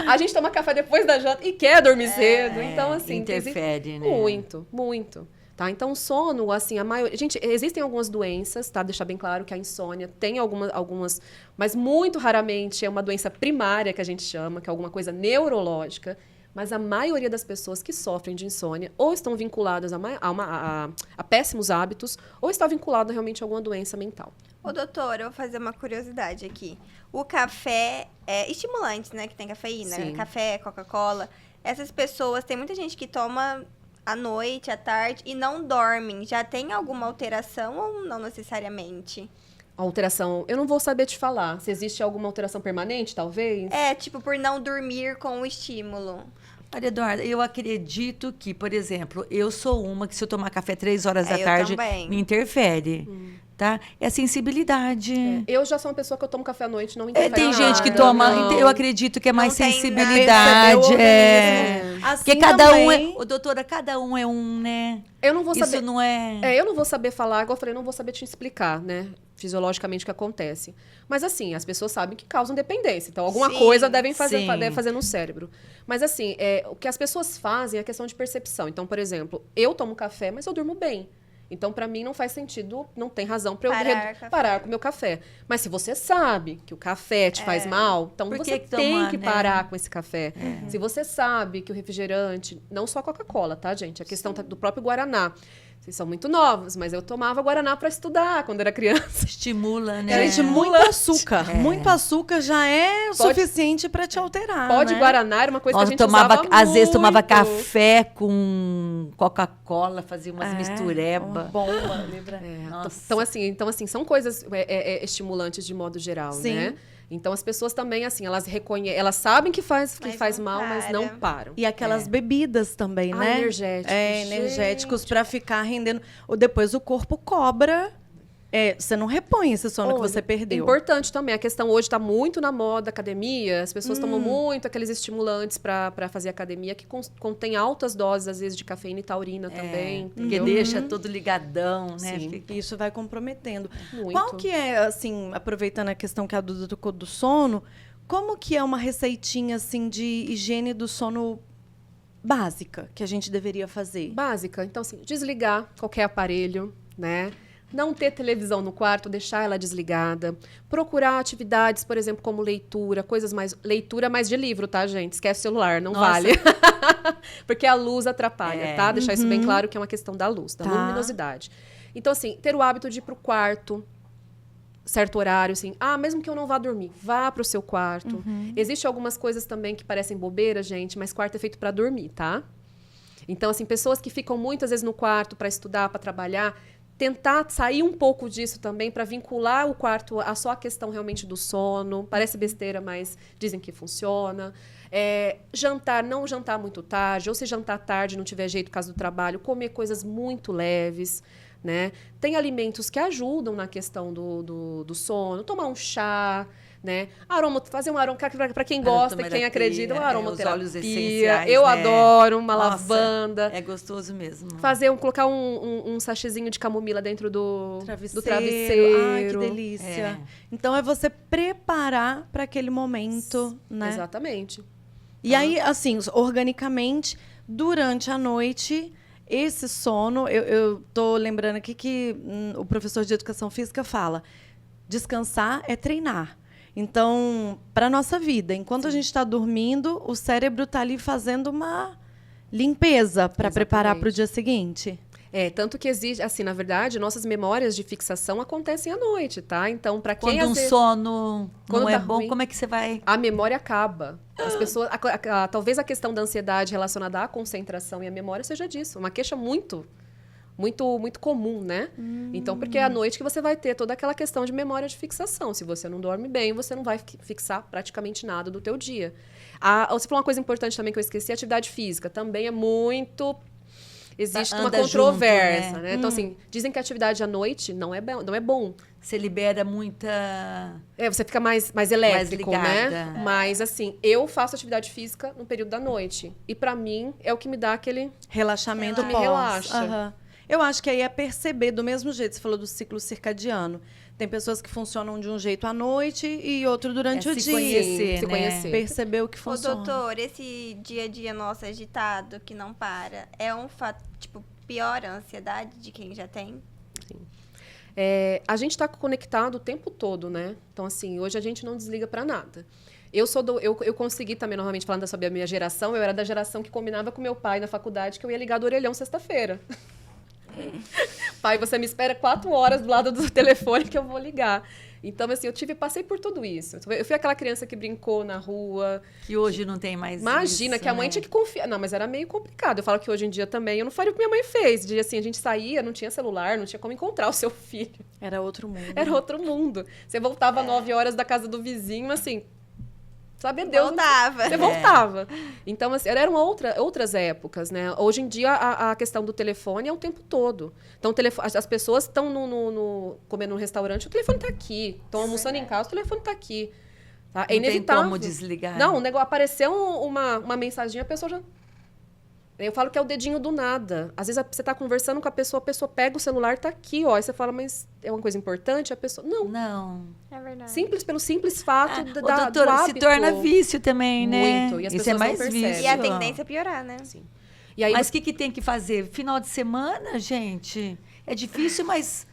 A gente toma café depois da janta e quer dormir cedo. Então, assim... interfere, né? Muito, muito. Tá? Então, o sono, assim, a maioria... Gente, existem algumas doenças, tá? Deixar bem claro que a insônia tem algumas, mas muito raramente é uma doença primária que a gente chama, que é alguma coisa neurológica. Mas a maioria das pessoas que sofrem de insônia ou estão vinculadas a péssimos hábitos ou está vinculado realmente a alguma doença mental. Ô, doutora, eu vou fazer uma curiosidade aqui. O café é estimulante, né? Que tem cafeína. Sim. Café, Coca-Cola. Essas pessoas, tem muita gente que toma à noite, à tarde e não dormem. Já tem alguma alteração ou não necessariamente? A alteração, eu não vou saber te falar. Se existe alguma alteração permanente, talvez? É, tipo, por não dormir com o estímulo. Olha, Eduarda, eu acredito que, por exemplo, eu sou uma que se eu tomar café 3 horas da Eu tarde, também. me interfere, tá? É a sensibilidade. Eu já sou uma pessoa que eu tomo café à noite, não interfere Tem em gente que nada, toma, não. eu acredito que é mais Não tem sensibilidade. Percebeu o É. organismo. Assim Porque cada um é. também- Ô, doutora, cada um é um, né? Eu não vou Isso saber. não é. Eu não vou saber falar, igual eu falei, não vou saber te explicar, né? Fisiologicamente o que acontece. Mas assim, as pessoas sabem que causam dependência. Então, alguma Sim, coisa devem fazer, sim. deve fazer no cérebro. Mas assim, o que as pessoas fazem é questão de percepção. Então, por exemplo, eu tomo café, mas eu durmo bem. Então, para mim, não faz sentido, não tem razão para eu Parar parar com o meu café. Mas se você sabe que o café te faz mal, então Por você que tem tomar, que né? parar com esse café. Se você sabe que o refrigerante, não só Coca-Cola, tá, gente? A questão do próprio Guaraná. Vocês são muito novos, mas eu tomava Guaraná para estudar quando era criança. Estimula, né? Gente, muito açúcar. Muito açúcar já é o suficiente pra te alterar, Pode né? Guaraná era uma coisa Nossa, que a gente tomava, usava às vezes tomava muito. café com Coca-Cola, fazia umas Uma mistureba. bomba, lembra? Nossa. Então, assim, são coisas estimulantes de modo geral, Sim. né? Então, as pessoas também, assim, elas sabem que faz Mas não mal, mas para. não param. E aquelas bebidas também, né? Energéticos. Energéticos pra ficar rendendo. Ou depois o corpo cobra. Você não repõe esse sono que Olha, você perdeu. Importante também. A questão hoje está muito na moda academia. As pessoas tomam muito aqueles estimulantes para fazer academia que contém altas doses, às vezes, de cafeína e taurina também. Porque entendeu? deixa tudo ligadão, né? Sim. Fica- Isso vai comprometendo. Muito. Qual que é, assim, aproveitando a questão que a Duda tocou do sono, como que é uma receitinha, assim, de higiene do sono básica que a gente deveria fazer? Básica. Então, assim, desligar qualquer aparelho, né? Não ter televisão no quarto, deixar ela desligada. Procurar atividades, por exemplo, como leitura, coisas mais... Leitura mais de livro, tá, gente? Esquece o celular, não Nossa. vale. Porque a luz atrapalha, tá? Deixar isso bem claro que é uma questão da luz, da Tá. luminosidade. Então, assim, ter o hábito de ir pro quarto, certo horário, assim. Mesmo que eu não vá dormir, vá pro seu quarto. Existem algumas coisas também que parecem bobeira, gente, mas quarto é feito para dormir, tá? Então, assim, pessoas que ficam muitas vezes no quarto para estudar, para trabalhar, tentar sair um pouco disso também para vincular o quarto a só a questão realmente do sono. Parece besteira, mas dizem que funciona. Jantar, não jantar muito tarde, ou se jantar tarde não tiver jeito por causa do trabalho, comer coisas muito leves, né? Tem alimentos que ajudam na questão do sono, tomar um chá, né? Fazer um aroma, para quem gosta e quem acredita, uma os aromaterapia. óleos essenciais, Eu né? adoro uma Nossa, lavanda. É gostoso mesmo. Colocar um sachêzinho de camomila dentro do Travesseiro. travesseiro. Ai, que delícia. Então, é você preparar para aquele momento, né? Exatamente. E aí, assim, organicamente, durante a noite, esse sono... Eu tô lembrando aqui que o professor de educação física fala: descansar é treinar. Então, para a nossa vida, enquanto a gente está dormindo, o cérebro está ali fazendo uma limpeza para preparar para o dia seguinte. Tanto que existe, assim, na verdade, nossas memórias de fixação acontecem à noite, tá? Então, para quem Quando um sono Quando não é tá bom, ruim. como é que você vai... a memória acaba. As pessoas, talvez a questão da ansiedade relacionada à concentração e à memória seja disso. Uma queixa muito comum, né? Então, porque é à noite que você vai ter toda aquela questão de memória de fixação. Se você não dorme bem, você não vai fixar praticamente nada do teu dia. Você falou uma coisa importante também que eu esqueci, a atividade física também é muito... Existe uma Anda controvérsia, junto, né? Então, assim, dizem que a atividade à noite não é bom. Você libera muita... Você fica mais elétrico, ligada. né? Mas, assim, eu faço atividade física no período da noite. E, pra mim, é o que me dá aquele... Relaxamento Me pós. relaxa. Aham. Eu acho que aí é perceber do mesmo jeito. Você falou do ciclo circadiano. Tem pessoas que funcionam de um jeito à noite e outro durante o se dia. conhecer, se né? conhecer. Perceber o que Ô, funciona. doutor, esse dia a dia nosso agitado, que não para, é um fato, tipo, piora a ansiedade de quem já tem? A gente está conectado o tempo todo, né? Então, assim, hoje a gente não desliga para nada. Eu consegui também, normalmente, falando sobre a minha geração, eu era da geração que combinava com meu pai na faculdade que eu ia ligar do orelhão sexta-feira. Pai, você me espera 4 horas do lado do telefone que eu vou ligar. Então, assim, passei por tudo isso. Eu fui aquela criança que brincou na rua. Que hoje não tem mais Imagina, isso, que a mãe tinha que confiar. Não, mas era meio complicado. Eu falo que hoje em dia também, eu não faria o que minha mãe fez. De, assim, a gente saía, não tinha celular, não tinha como encontrar o seu filho. Era outro mundo. Era outro mundo. Você voltava 9 horas da casa do vizinho, assim... Sabe Deus. Voltava. Você voltava. Então, assim, eram outras épocas, né? Hoje em dia, a questão do telefone é o tempo todo. Então, as pessoas estão comendo num restaurante, o telefone está aqui. Estão almoçando em casa, o telefone está aqui. Tá? É inevitável. Não tem como desligar. Não, o negócio, apareceu uma mensagem, a pessoa já... Eu falo que é o dedinho do nada. Às vezes você está conversando com a pessoa pega o celular, está aqui, ó. Aí você fala, mas é uma coisa importante? A pessoa, não. É verdade. Pelo simples fato Ô, do doutora, se hábito. torna vício também, né? Muito. E as Isso pessoas é mais não percebem. vício. E a tendência é piorar, né? Sim. E aí, Mas o que tem que fazer? Final de semana, gente? É difícil, mas...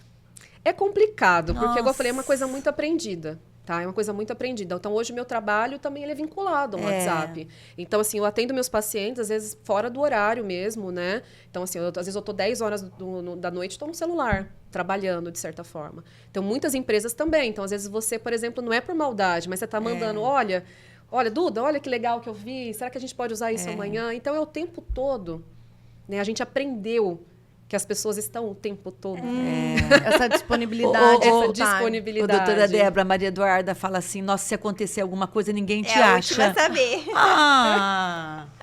é complicado, porque, igual eu falei, é uma Nossa. coisa muito aprendida. Tá? É uma coisa muito aprendida. Então, hoje, o meu trabalho também ele é vinculado ao WhatsApp. Então, assim, eu atendo meus pacientes, às vezes, fora do horário mesmo, né? Então, assim, às vezes eu estou 10 horas da noite, estou no celular, trabalhando, de certa forma. Então, muitas empresas também. Então, às vezes, você, por exemplo, não é por maldade, mas você está mandando, olha, Duda, olha que legal que eu vi, será que a gente pode usar isso amanhã? Então, é o tempo todo. Né? A gente aprendeu que as pessoas estão o tempo todo. Essa disponibilidade. Ô, full ô, time. disponibilidade. Doutora Débora, Maria Eduarda fala assim, nossa, se acontecer alguma coisa, ninguém te É a acha. última a saber.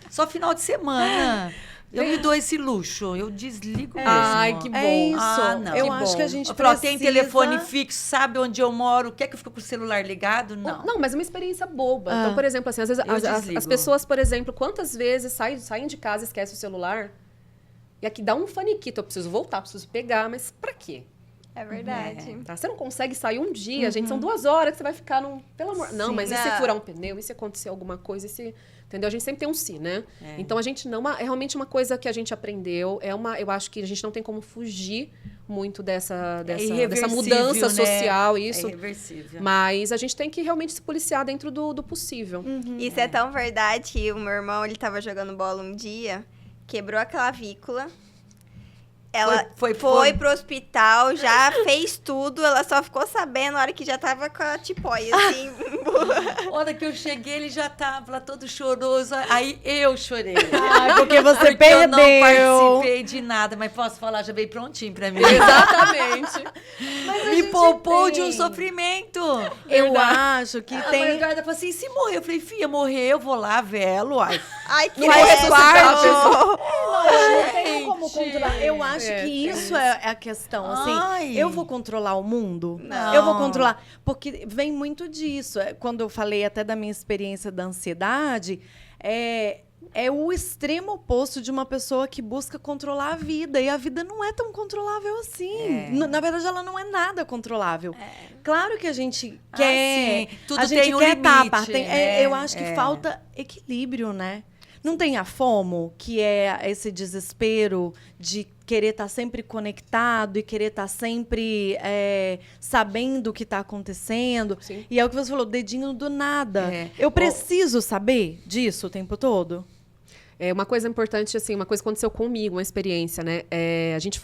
Só final de semana. Eu me dou esse luxo, eu desligo mesmo. Ai, que bom. É isso. Não. Eu Que acho bom. que a gente Eu falo, precisa... tem telefone fixo, sabe onde eu moro, quer que eu fique com o celular ligado? Não. Não, mas é uma experiência boba. Então, por exemplo, assim, às vezes Eu as desligo. pessoas, por exemplo, quantas vezes saem de casa e esquecem o celular? E aqui dá um faniquito, eu preciso voltar, preciso pegar, mas pra quê? É verdade. Tá? Você não consegue sair um dia, gente, são 2 horas que você vai ficar num... Pelo amor... Não, Sim. mas e se Não. furar um pneu? E se acontecer alguma coisa? E se... Entendeu? A gente sempre tem um si, né? Então, a gente não... É realmente uma coisa que a gente aprendeu. Eu acho que a gente não tem como fugir muito dessa irreversível, mudança né? social, isso. É irreversível. Mas a gente tem que realmente se policiar dentro do possível. Isso é tão verdade que o meu irmão, ele tava jogando bola um dia, quebrou a clavícula. Ela Foi pro hospital, já fez tudo, ela só ficou sabendo na hora que já tava com a tipóia, assim. A hora que eu cheguei, ele já tava lá todo choroso. Aí eu chorei. Ai, porque você Porque perdeu. eu não participei de nada, mas posso falar, já veio prontinho pra mim. Exatamente. Me poupou de um sofrimento. Eu acho que A tem... Maria Eduarda falou assim, se morrer? Eu falei, filha, morrer, eu vou lá, velo. Ai, Ai, que Não vai ressuscitar a pessoa. Não tem como controlar. Eu acho É, que isso é a questão. Assim, Ai. eu vou controlar o mundo? Não. Eu vou controlar. Porque vem muito disso. Quando eu falei até da minha experiência da ansiedade, é o extremo oposto de uma pessoa que busca controlar a vida. E a vida não é tão controlável assim. Na verdade, ela não é nada controlável. Claro que a gente quer. sim. Tudo a gente tem um quer limite, etapa. né? Eu acho que falta equilíbrio, né? Não tem a FOMO, que é esse desespero de querer estar sempre conectado e querer estar sempre sabendo o que está acontecendo. Sim. E é o que você falou, dedinho do nada. É. Eu preciso saber disso o tempo todo? É uma coisa importante, assim, uma coisa que aconteceu comigo, uma experiência, né? A gente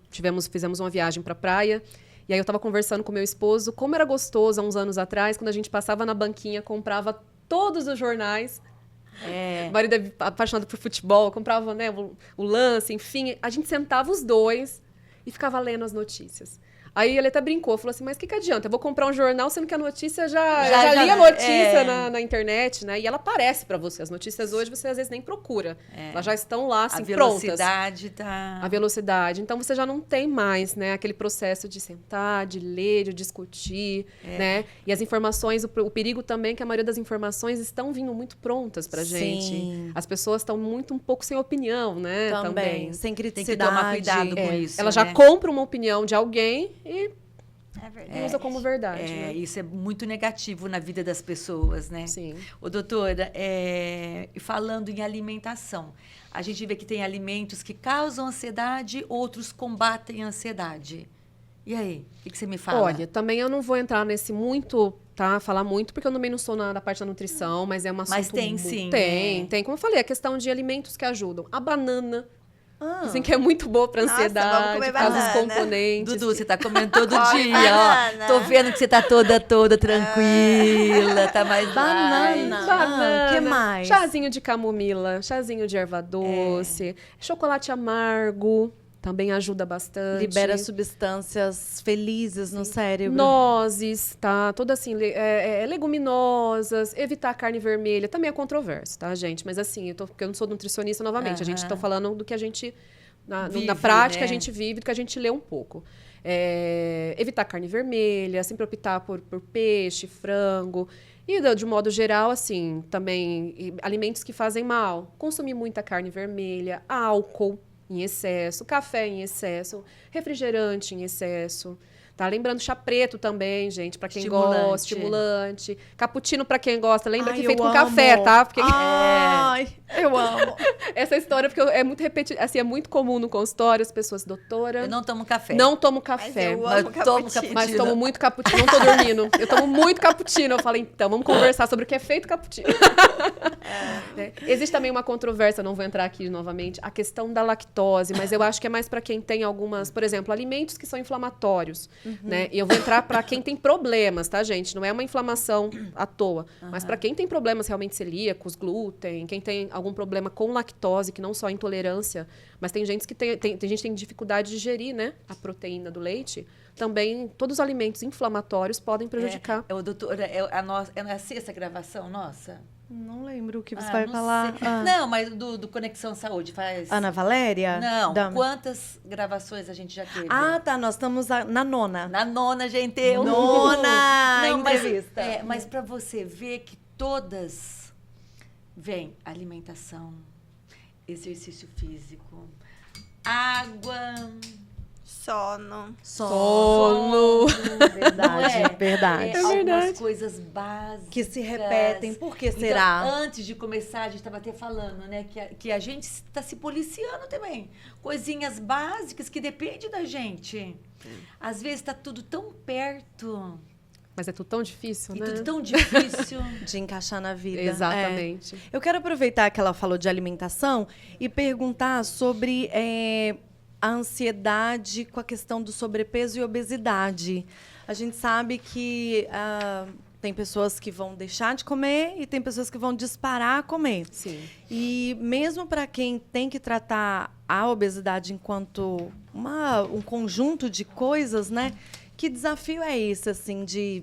fizemos uma viagem para praia, e aí eu estava conversando com meu esposo, como era gostoso há uns anos atrás, quando a gente passava na banquinha, comprava todos os jornais. O marido é apaixonado por futebol, comprava, né, o lance, enfim. A gente sentava os dois e ficava lendo as notícias. Aí ele até brincou, falou assim, mas o que adianta? Eu vou comprar um jornal, sendo que a notícia já li a notícia na internet, né? E ela aparece para você. As notícias hoje você às vezes nem procura. Elas já estão lá, assim, a prontas. velocidade tá... A velocidade. Então, você já não tem mais, né, aquele processo de sentar, de ler, de discutir, né? E as informações, o perigo também é que a maioria das informações estão vindo muito prontas pra gente. Sim. As pessoas estão um pouco sem opinião, né? Também. Sem Tem que criticidade. tomar cuidado com isso, Ela já né? compra uma opinião de alguém e É verdade. E usa como verdade, né? Isso é muito negativo na vida das pessoas, né? Sim. Ô, doutora, falando em alimentação, a gente vê que tem alimentos que causam ansiedade, outros combatem a ansiedade. E aí, o que você me fala? Olha, também eu não vou entrar nesse muito, tá? Falar muito, porque eu também não sou na parte da nutrição, mas é uma Mas tem sim, Tem. Como eu falei, a questão de alimentos que ajudam. A banana, Ah. dizem que é muito boa pra Nossa, vamos ansiedade, comer por causa dos banana. componentes. Dudu, você tá comendo todo Come dia, banana. ó. Tô vendo que você tá toda tranquila, tá mais Banana. light. Banana, que mais? chazinho de camomila, chazinho de erva doce, chocolate amargo, também ajuda bastante. Libera substâncias felizes no cérebro. Nozes, tá? Tudo assim, leguminosas, evitar carne vermelha. Também é controverso, tá, gente? Mas assim, porque eu não sou nutricionista novamente. A gente tá falando do que a gente, Vive, na prática, né? a gente vive, do que a gente lê um pouco. Evitar carne vermelha, sempre optar por peixe, frango. E, de um modo geral, assim, também alimentos que fazem mal. Consumir muita carne vermelha, álcool em excesso, café em excesso, refrigerante em excesso. Tá? Lembrando chá preto também, gente, para quem gosta, estimulante. Cappuccino para quem gosta. Lembra Ai, que é feito eu com café, amo. tá? Porque Ai, eu amo. essa história porque é muito assim, é muito comum no consultório as pessoas, doutora, Eu não tomo café. não tomo Mas café. eu Mas amo eu tomo cappuccino. Mas tomo muito cappuccino, não tô dormindo. Eu tomo muito cappuccino. Eu falei, então, vamos conversar sobre o que é feito cappuccino. Existe também uma controvérsia, não vou entrar aqui novamente, a questão da lactose, mas eu acho que é mais para quem tem algumas, por exemplo, alimentos que são inflamatórios, né? E eu vou entrar para quem tem problemas, tá, gente? Não é uma inflamação à toa, mas para quem tem problemas realmente celíacos, glúten, quem tem algum problema com lactose, que não só intolerância, mas tem gente que tem gente que tem dificuldade de digerir, né, a proteína do leite. Também, todos os alimentos inflamatórios podem prejudicar. Doutora, é a sexta gravação nossa? Não lembro o que você Ah, vai não falar. sei. Ah. Não, mas do Conexão Saúde faz... Ana Valéria? Não, Da- quantas gravações a gente já teve? Ah, tá. Nós estamos na nona. Na nona, gente. Nona Não, entrevista. Mas para você ver que todas vêm alimentação, exercício físico, água, Sono. Verdade, verdade. Algumas verdade. coisas básicas. Que se repetem. Por que Então, será? antes de começar, a gente estava até falando, né? Que a gente está se policiando também. Coisinhas básicas que dependem da gente. Às vezes está tudo tão perto Mas é tudo tão difícil, e né? tudo tão difícil. De encaixar na vida. Exatamente. É. Eu quero aproveitar que ela falou de alimentação e perguntar sobre a ansiedade com a questão do sobrepeso e obesidade. A gente sabe que tem pessoas que vão deixar de comer e tem pessoas que vão disparar a comer. Sim. E mesmo para quem tem que tratar a obesidade enquanto um conjunto de coisas, né? Que desafio é esse, assim, de...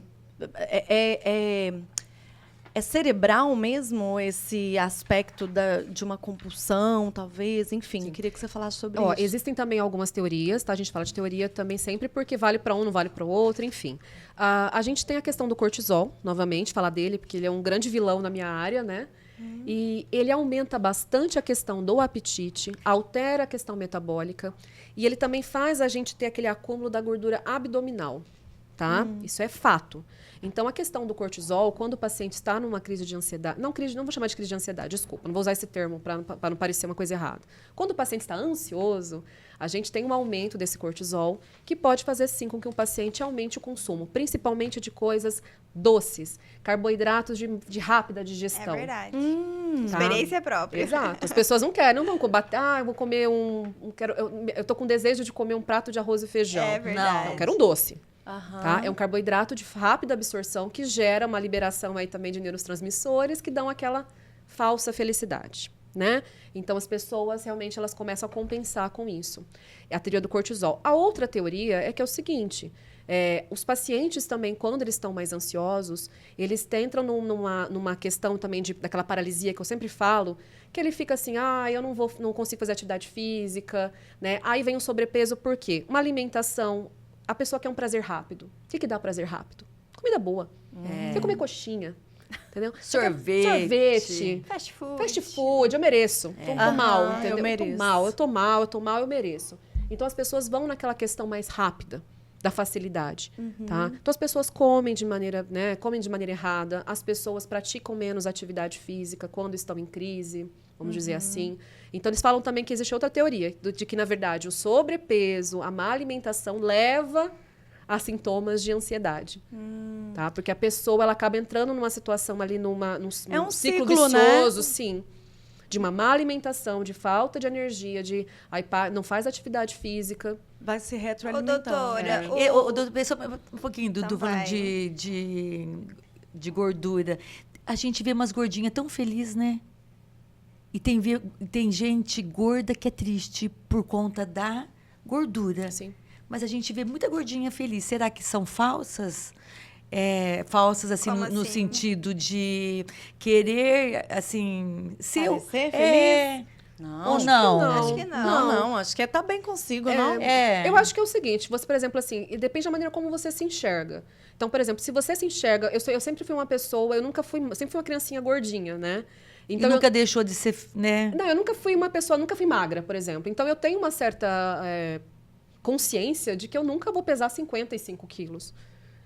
É cerebral mesmo esse aspecto de uma compulsão, talvez? Enfim, eu queria que você falasse sobre isso. Existem também algumas teorias, tá? A gente fala de teoria também sempre porque vale para um, não vale para o outro, enfim. A gente tem a questão do cortisol, novamente, falar dele, porque ele é um grande vilão na minha área, né? E ele aumenta bastante a questão do apetite, altera a questão metabólica e ele também faz a gente ter aquele acúmulo da gordura abdominal, tá? Isso é fato. Então, a questão do cortisol, quando o paciente está numa crise de ansiedade... Não vou chamar de crise de ansiedade, desculpa, não vou usar esse termo para não parecer uma coisa errada. Quando o paciente está ansioso, a gente tem um aumento desse cortisol que pode fazer, sim, com que o paciente aumente o consumo, principalmente de coisas doces, carboidratos de rápida digestão. É verdade. Tá? Experiência própria. Exato. As pessoas não querem, não vão combater. Eu vou comer eu tô com desejo de comer um prato de arroz e feijão. É verdade. Não, eu quero um doce. Aham. Tá? É um carboidrato de rápida absorção que gera uma liberação aí também de neurotransmissores que dão aquela falsa felicidade, né? Então as pessoas realmente elas começam a compensar com isso. É a teoria do cortisol. A outra teoria é que é o seguinte: os pacientes também, quando eles estão mais ansiosos, eles entram numa questão também daquela paralisia que eu sempre falo, que ele fica assim, eu não consigo fazer atividade física, né? Aí vem o sobrepeso, por quê? Uma alimentação. A pessoa quer um prazer rápido. O que dá prazer rápido? Comida boa. Quer comer coxinha. Entendeu? Sorvete. Fast food. Fast food, eu mereço. Tô mal, entendeu? eu mereço. Eu tô mal, eu mereço. Então as pessoas vão naquela questão mais rápida. da facilidade, tá? Então as pessoas comem de maneira, né, comem de maneira errada, as pessoas praticam menos atividade física quando estão em crise, vamos dizer assim. Então eles falam também que existe outra teoria, de que na verdade o sobrepeso, a má alimentação leva a sintomas de ansiedade, tá? Porque a pessoa ela acaba entrando numa situação ali num É um ciclo ciclo, vicioso, né? sim. De uma má alimentação, de falta de energia, de aí não faz atividade física. Vai se Ô, retroalimentando. doutora, né? Só um pouquinho, Então Dudu, falando vai. de gordura. A gente vê umas gordinhas tão felizes, né? E tem gente gorda que é triste por conta da gordura. Assim. Mas a gente vê muita gordinha feliz. Será que são falsas? Falsas, assim, Como no assim? sentido de querer, assim... Parecer feliz? Não, Ou acho não? que Acho que não. Não, acho que tá bem consigo, não? Eu acho que é o seguinte, você, por exemplo, assim, e depende da maneira como você se enxerga. Então, por exemplo, se você se enxerga... Eu sempre fui uma pessoa, eu sempre fui uma criancinha gordinha, né? Então, E nunca deixou de ser, né? Não, eu nunca fui uma pessoa, nunca fui magra, por exemplo. Então, eu tenho uma certa consciência de que eu nunca vou pesar 55 quilos.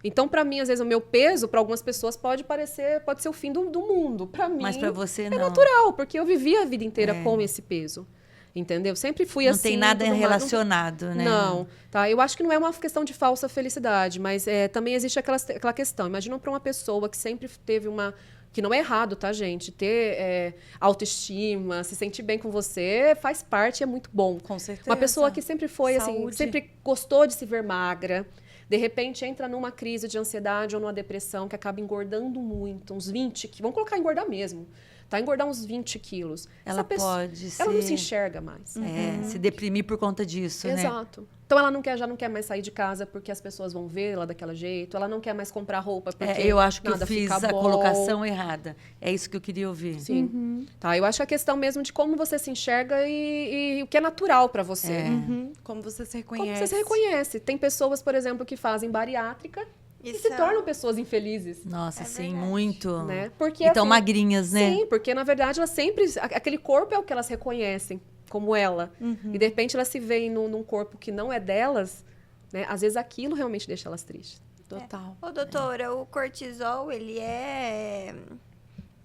Então, para mim, às vezes, o meu peso, para algumas pessoas, pode ser o fim do mundo. Para mim, Mas para você, é não. natural, porque eu vivi a vida inteira com esse peso. Entendeu? Sempre fui Não assim. tem nada tudo mais. relacionado, né? Não, tá? Eu acho que não é uma questão de falsa felicidade, mas também existe aquela questão. Imagina para uma pessoa que sempre teve uma... Que não é errado, tá, gente? Ter autoestima, se sentir bem com você, faz parte e é muito bom. Com certeza. Uma pessoa que sempre foi, assim, Saúde. sempre gostou de se ver magra, de repente entra numa crise de ansiedade ou numa depressão que acaba engordando muito, uns 20 quilos. Vamos colocar engordar mesmo. Tá? Engordar uns 20 quilos. Ela Essa pessoa, pode ela não ser- se enxerga mais. Se deprimir por conta disso, né? Exato. Então ela já não quer mais sair de casa porque as pessoas vão vê-la daquela jeito. Ela não quer mais comprar roupa porque Eu acho que eu nada fiz fica a bom. colocação errada. É isso que eu queria ouvir. Sim. Tá, eu acho que a questão mesmo de como você se enxerga e o que é natural pra você. Uhum. Como você se Como reconhece. você se reconhece. Tem pessoas, por exemplo, que fazem bariátrica e Isso se é- tornam pessoas infelizes. Nossa, É sim, verdade. muito. Né? Porque, E tão assim, magrinhas, né? Sim, porque na verdade elas sempre. Aquele corpo é o que elas reconhecem como ela. E de repente elas se veem num corpo que não é delas, né? Às vezes aquilo realmente deixa elas tristes. Total. Ô, doutora, o cortisol, ele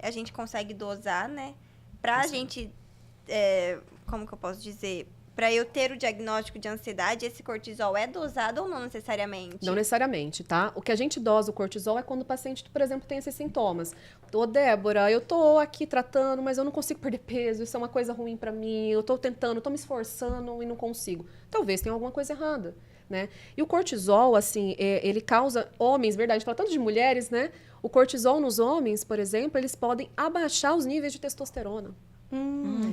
a gente consegue dosar, né? Pra gente, como que eu posso dizer? Pra eu ter o diagnóstico de ansiedade, esse cortisol é dosado ou não necessariamente? Não necessariamente, tá? O que a gente dosa o cortisol é quando o paciente, por exemplo, tem esses sintomas. Ô, Débora, eu tô aqui tratando, mas eu não consigo perder peso, isso é uma coisa ruim pra mim, eu tô tentando, tô me esforçando e não consigo. Talvez tenha alguma coisa errada, né? E o cortisol, assim, ele causa... Homens, verdade, a gente fala tanto de mulheres, né? O cortisol nos homens, por exemplo, eles podem abaixar os níveis de testosterona.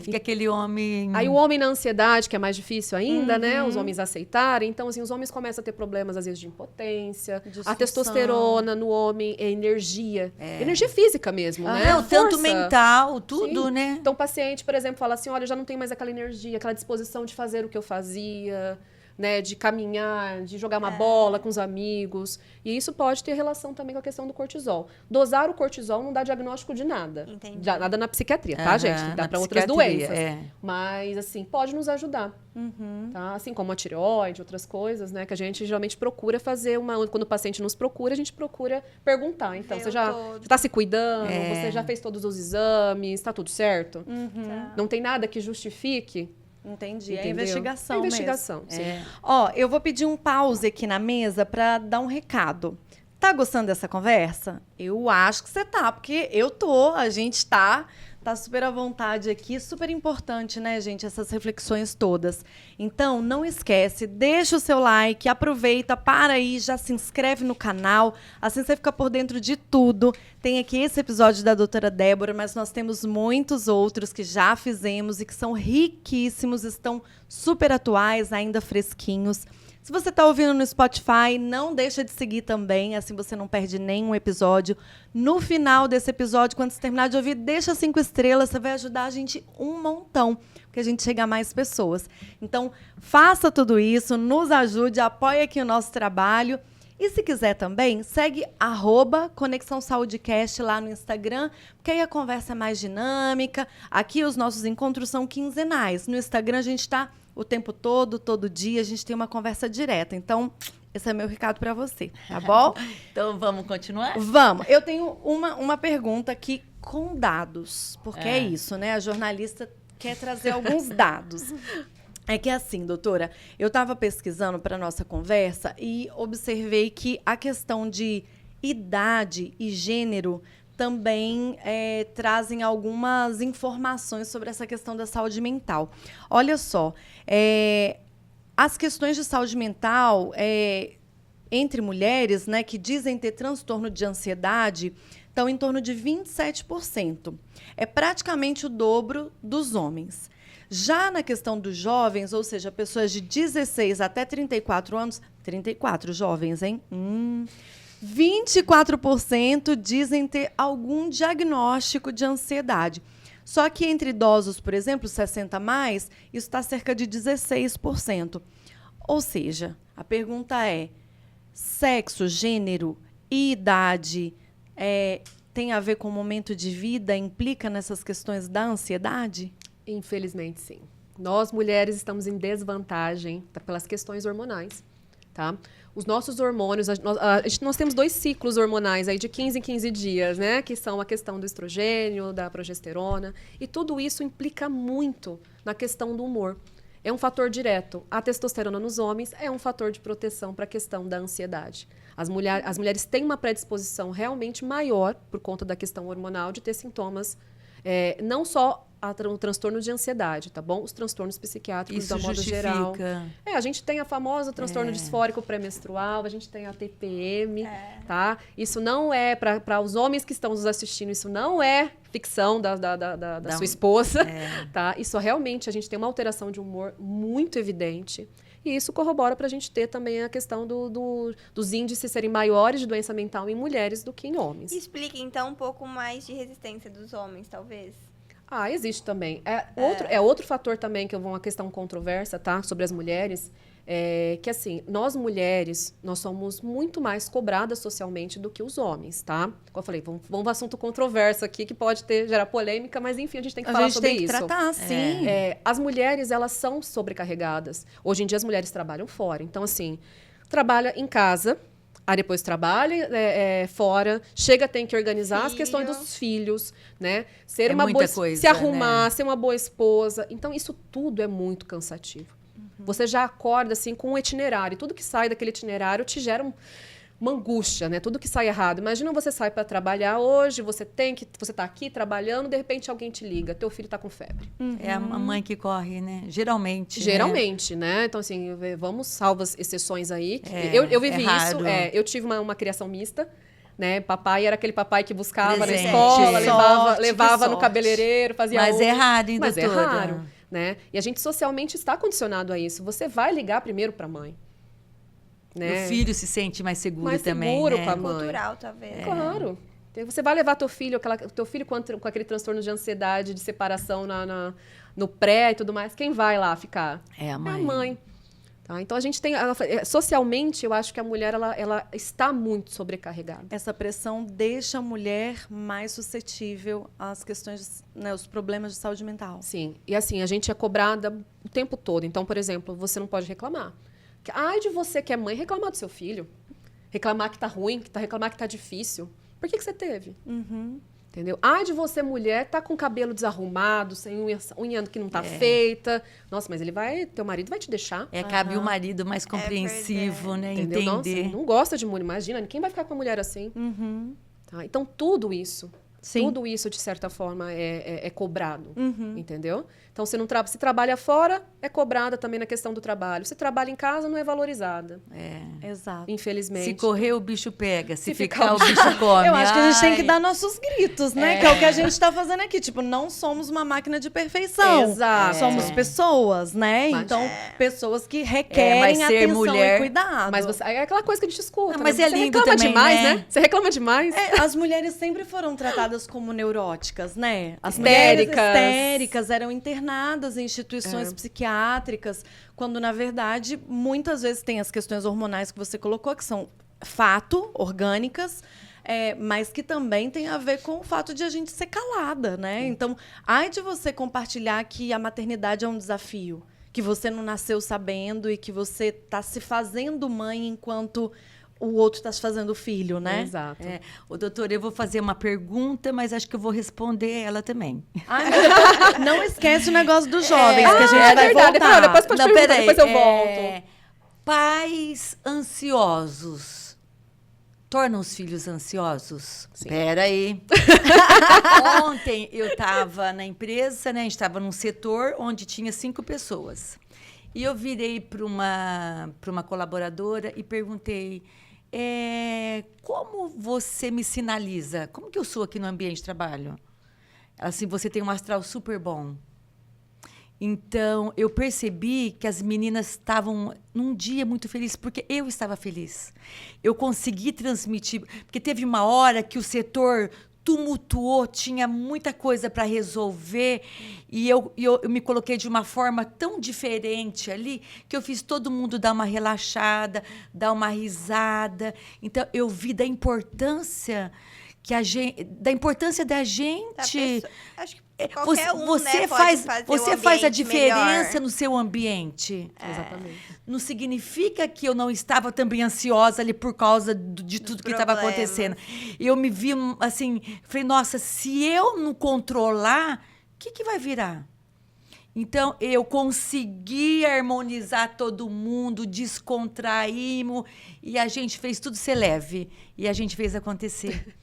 Fica aquele homem... Aí o homem na ansiedade, que é mais difícil ainda, né? Os homens aceitarem. Então, assim, os homens começam a ter problemas, às vezes, de impotência. Disfunção. A testosterona no homem é energia. Energia física mesmo, né? Não, tanto Força. mental, tudo, Sim. né? Então, o paciente, por exemplo, fala assim, olha, eu já não tenho mais aquela energia, aquela disposição de fazer o que eu fazia, né? De caminhar, de jogar uma bola com os amigos. E isso pode ter relação também com a questão do cortisol. Dosar o cortisol não dá diagnóstico de nada. Entendi. Nada na psiquiatria, tá, Aham, gente? Dá na para outras psiquiatria, doenças. Mas, assim, pode nos ajudar. Tá? Assim como a tireoide, outras coisas, né? Que a gente geralmente procura fazer quando o paciente nos procura, a gente procura perguntar. Então, Ver você o já todo. está se cuidando? Você já fez todos os exames? Está tudo certo? Tá. Não tem nada que justifique? Entendi. É Entendeu? investigação É investigação, mesmo. sim. Ó, eu vou pedir um pause aqui na mesa para dar um recado. Tá gostando dessa conversa? Eu acho que você tá, porque eu tô, a gente tá super à vontade aqui, super importante, né, gente, essas reflexões todas. Então, não esquece, deixa o seu like, aproveita, para aí, já se inscreve no canal, assim você fica por dentro de tudo. Tem aqui esse episódio da doutora Débora, mas nós temos muitos outros que já fizemos e que são riquíssimos, estão super atuais, ainda fresquinhos. Se você está ouvindo no Spotify, não deixa de seguir também, assim você não perde nenhum episódio. No final desse episódio, quando você terminar de ouvir, deixa 5 estrelas, você vai ajudar a gente um montão, porque a gente chega a mais pessoas. Então, faça tudo isso, nos ajude, apoie aqui o nosso trabalho. E se quiser também, segue @Conexão Saúdecast lá no Instagram, porque aí a conversa é mais dinâmica. Aqui os nossos encontros são quinzenais. No Instagram a gente está o tempo todo dia, a gente tem uma conversa direta. Então, Esse é meu recado para você, tá bom? Então, vamos continuar? Vamos. Eu tenho uma pergunta aqui com dados, porque é isso, né? A jornalista quer trazer alguns dados. É que assim, doutora, eu estava pesquisando para nossa conversa e observei que a questão de idade e gênero também trazem algumas informações sobre essa questão da saúde mental. Olha só, as questões de saúde mental entre mulheres, né, que dizem ter transtorno de ansiedade, estão em torno de 27%. É praticamente o dobro dos homens. Já na questão dos jovens, ou seja, pessoas de 16 até 34 anos, 34 jovens, hein? 24% dizem ter algum diagnóstico de ansiedade. Só que entre idosos, por exemplo, 60 a mais, isso está cerca de 16%. Ou seja, a pergunta é: sexo, gênero e idade tem a ver com o momento de vida, implica nessas questões da ansiedade? Infelizmente, sim. Nós, mulheres, estamos em desvantagem pelas questões hormonais, tá? Os nossos hormônios, nós temos 2 ciclos hormonais aí de 15 em 15 dias, né? Que são a questão do estrogênio, da progesterona. E tudo isso implica muito na questão do humor. É um fator direto. A testosterona nos homens é um fator de proteção para a questão da ansiedade. As mulheres têm uma predisposição realmente maior, por conta da questão hormonal, de ter sintomas, não só o transtorno de ansiedade, tá bom? Os transtornos psiquiátricos, Isso da modo justifica. geral. A gente tem a famosa transtorno disfórico pré-menstrual, a gente tem a TPM, tá? Isso não é, para os homens que estão nos assistindo, isso não é ficção da sua esposa, tá? Isso realmente, a gente tem uma alteração de humor muito evidente. E isso corrobora para a gente ter também a questão dos índices serem maiores de doença mental em mulheres do que em homens. Explique, então, um pouco mais de resistência dos homens, talvez. Existe também. Outro fator também, que é uma questão controversa, tá? Sobre as mulheres, que assim, nós mulheres, nós somos muito mais cobradas socialmente do que os homens, tá? Como eu falei, vamos um assunto controverso aqui, que pode gerar polêmica, mas enfim, a gente tem que falar sobre isso. A gente tem que tratar, sim. As mulheres, elas são sobrecarregadas. Hoje em dia, as mulheres trabalham fora. Então, assim, trabalha em casa, aí depois trabalha fora, tem que organizar as questões dos filhos, né? Ser uma boa, coisa, se arrumar, ser uma boa esposa. Então, isso tudo é muito cansativo. Você já acorda assim com um itinerário. Tudo que sai daquele itinerário te gera uma angústia, né? Tudo que sai errado. Imagina você sai para trabalhar hoje, você tá aqui trabalhando, de repente alguém te liga, teu filho tá com febre. É a mãe que corre, né? Geralmente. Geralmente, né? Então, assim, vamos salvas exceções aí. Eu vivi isso. Eu tive uma criação mista, né? Papai era aquele papai que buscava Presente. na escola, Que levava no sorte. cabeleireiro, fazia Mas é raro, hein, Mas é doutora? raro, né? E a gente socialmente está condicionado a isso. Você vai ligar primeiro para a mãe. Né? O filho se sente mais seguro Mais também, seguro né? com a mãe. Cultural, talvez. Claro. Você vai levar teu filho com aquele transtorno de ansiedade, de separação no pré e tudo mais. Quem vai lá ficar? É a mãe. É a mãe. Tá? Então, a gente tem... Socialmente, eu acho que a mulher ela está muito sobrecarregada. Essa pressão deixa a mulher mais suscetível às questões, né, os problemas de saúde mental. Sim. E assim, a gente é cobrada o tempo todo. Então, por exemplo, você não pode reclamar. Ai de você que é mãe, reclamar do seu filho. Reclamar que tá ruim, reclamar que tá difícil. Por que você teve? Entendeu? Ai de você, mulher, tá com o cabelo desarrumado, sem unha que não tá feita. Nossa, mas teu marido vai te deixar. Cabe o marido mais compreensivo, né? Entendeu? Entender. Nossa, não gosta de mulher. Imagina, quem vai ficar com uma mulher assim? Tá? Então, tudo isso, de certa forma, é cobrado. Entendeu? Então, se trabalha fora, é cobrada também na questão do trabalho. Se trabalha em casa, não é valorizada. Exato. Infelizmente. Se correr, o bicho pega. Se ficar, ficar, o bicho come. Eu acho que a gente tem que Ai. dar nossos gritos, né? Que é o que a gente tá fazendo aqui. Tipo, não somos uma máquina de perfeição. Exato. Somos pessoas, né? Mas- então, pessoas que requerem mas ser atenção mulher- e cuidado. Mas é aquela coisa que a gente escuta. Mas né? é Você lindo reclama também, demais, né? né? Você reclama demais. As mulheres sempre foram tratadas como neuróticas, né? As Histéricas. mulheres histéricas eram internadas em instituições psiquiátricas, quando, na verdade, muitas vezes tem as questões hormonais que você colocou, que são fato, orgânicas, mas que também tem a ver com o fato de a gente ser calada, né? Então, ai de você compartilhar que a maternidade é um desafio, que que você não nasceu sabendo e que você tá se fazendo mãe enquanto o outro tá se fazendo filho, né? Exato. Ô, doutora, eu vou fazer uma pergunta, mas acho que eu vou responder ela também. Não esquece o negócio dos jovens, que a gente vai verdade. voltar. Depois pode perguntar, peraí. depois eu volto. Pais ansiosos tornam os filhos ansiosos? Sim. Peraí. Ontem eu estava na empresa, né? A gente estava num setor onde tinha 5 pessoas. E eu virei para uma colaboradora e perguntei, como você me sinaliza? Como que eu sou aqui no ambiente de trabalho? Ela assim, você tem um astral super bom. Então, eu percebi que as meninas estavam num dia muito felizes, porque eu estava feliz. Eu consegui transmitir, porque teve uma hora que o setor tumultuou, tinha muita coisa para resolver, e eu me coloquei de uma forma tão diferente ali, que eu fiz todo mundo dar uma relaxada, dar uma risada. Então, eu vi da importância da gente. Acho que Você, qualquer um, você né, faz, pode fazer você o faz a ambiente diferença melhor. no seu ambiente. Exatamente. Não significa que eu não estava também ansiosa ali por causa de tudo que estava problemas. acontecendo. Eu me vi assim, falei, nossa, se eu não controlar, o que vai virar? Então, eu consegui harmonizar todo mundo, descontraímos, e a gente fez tudo ser leve. E a gente fez acontecer.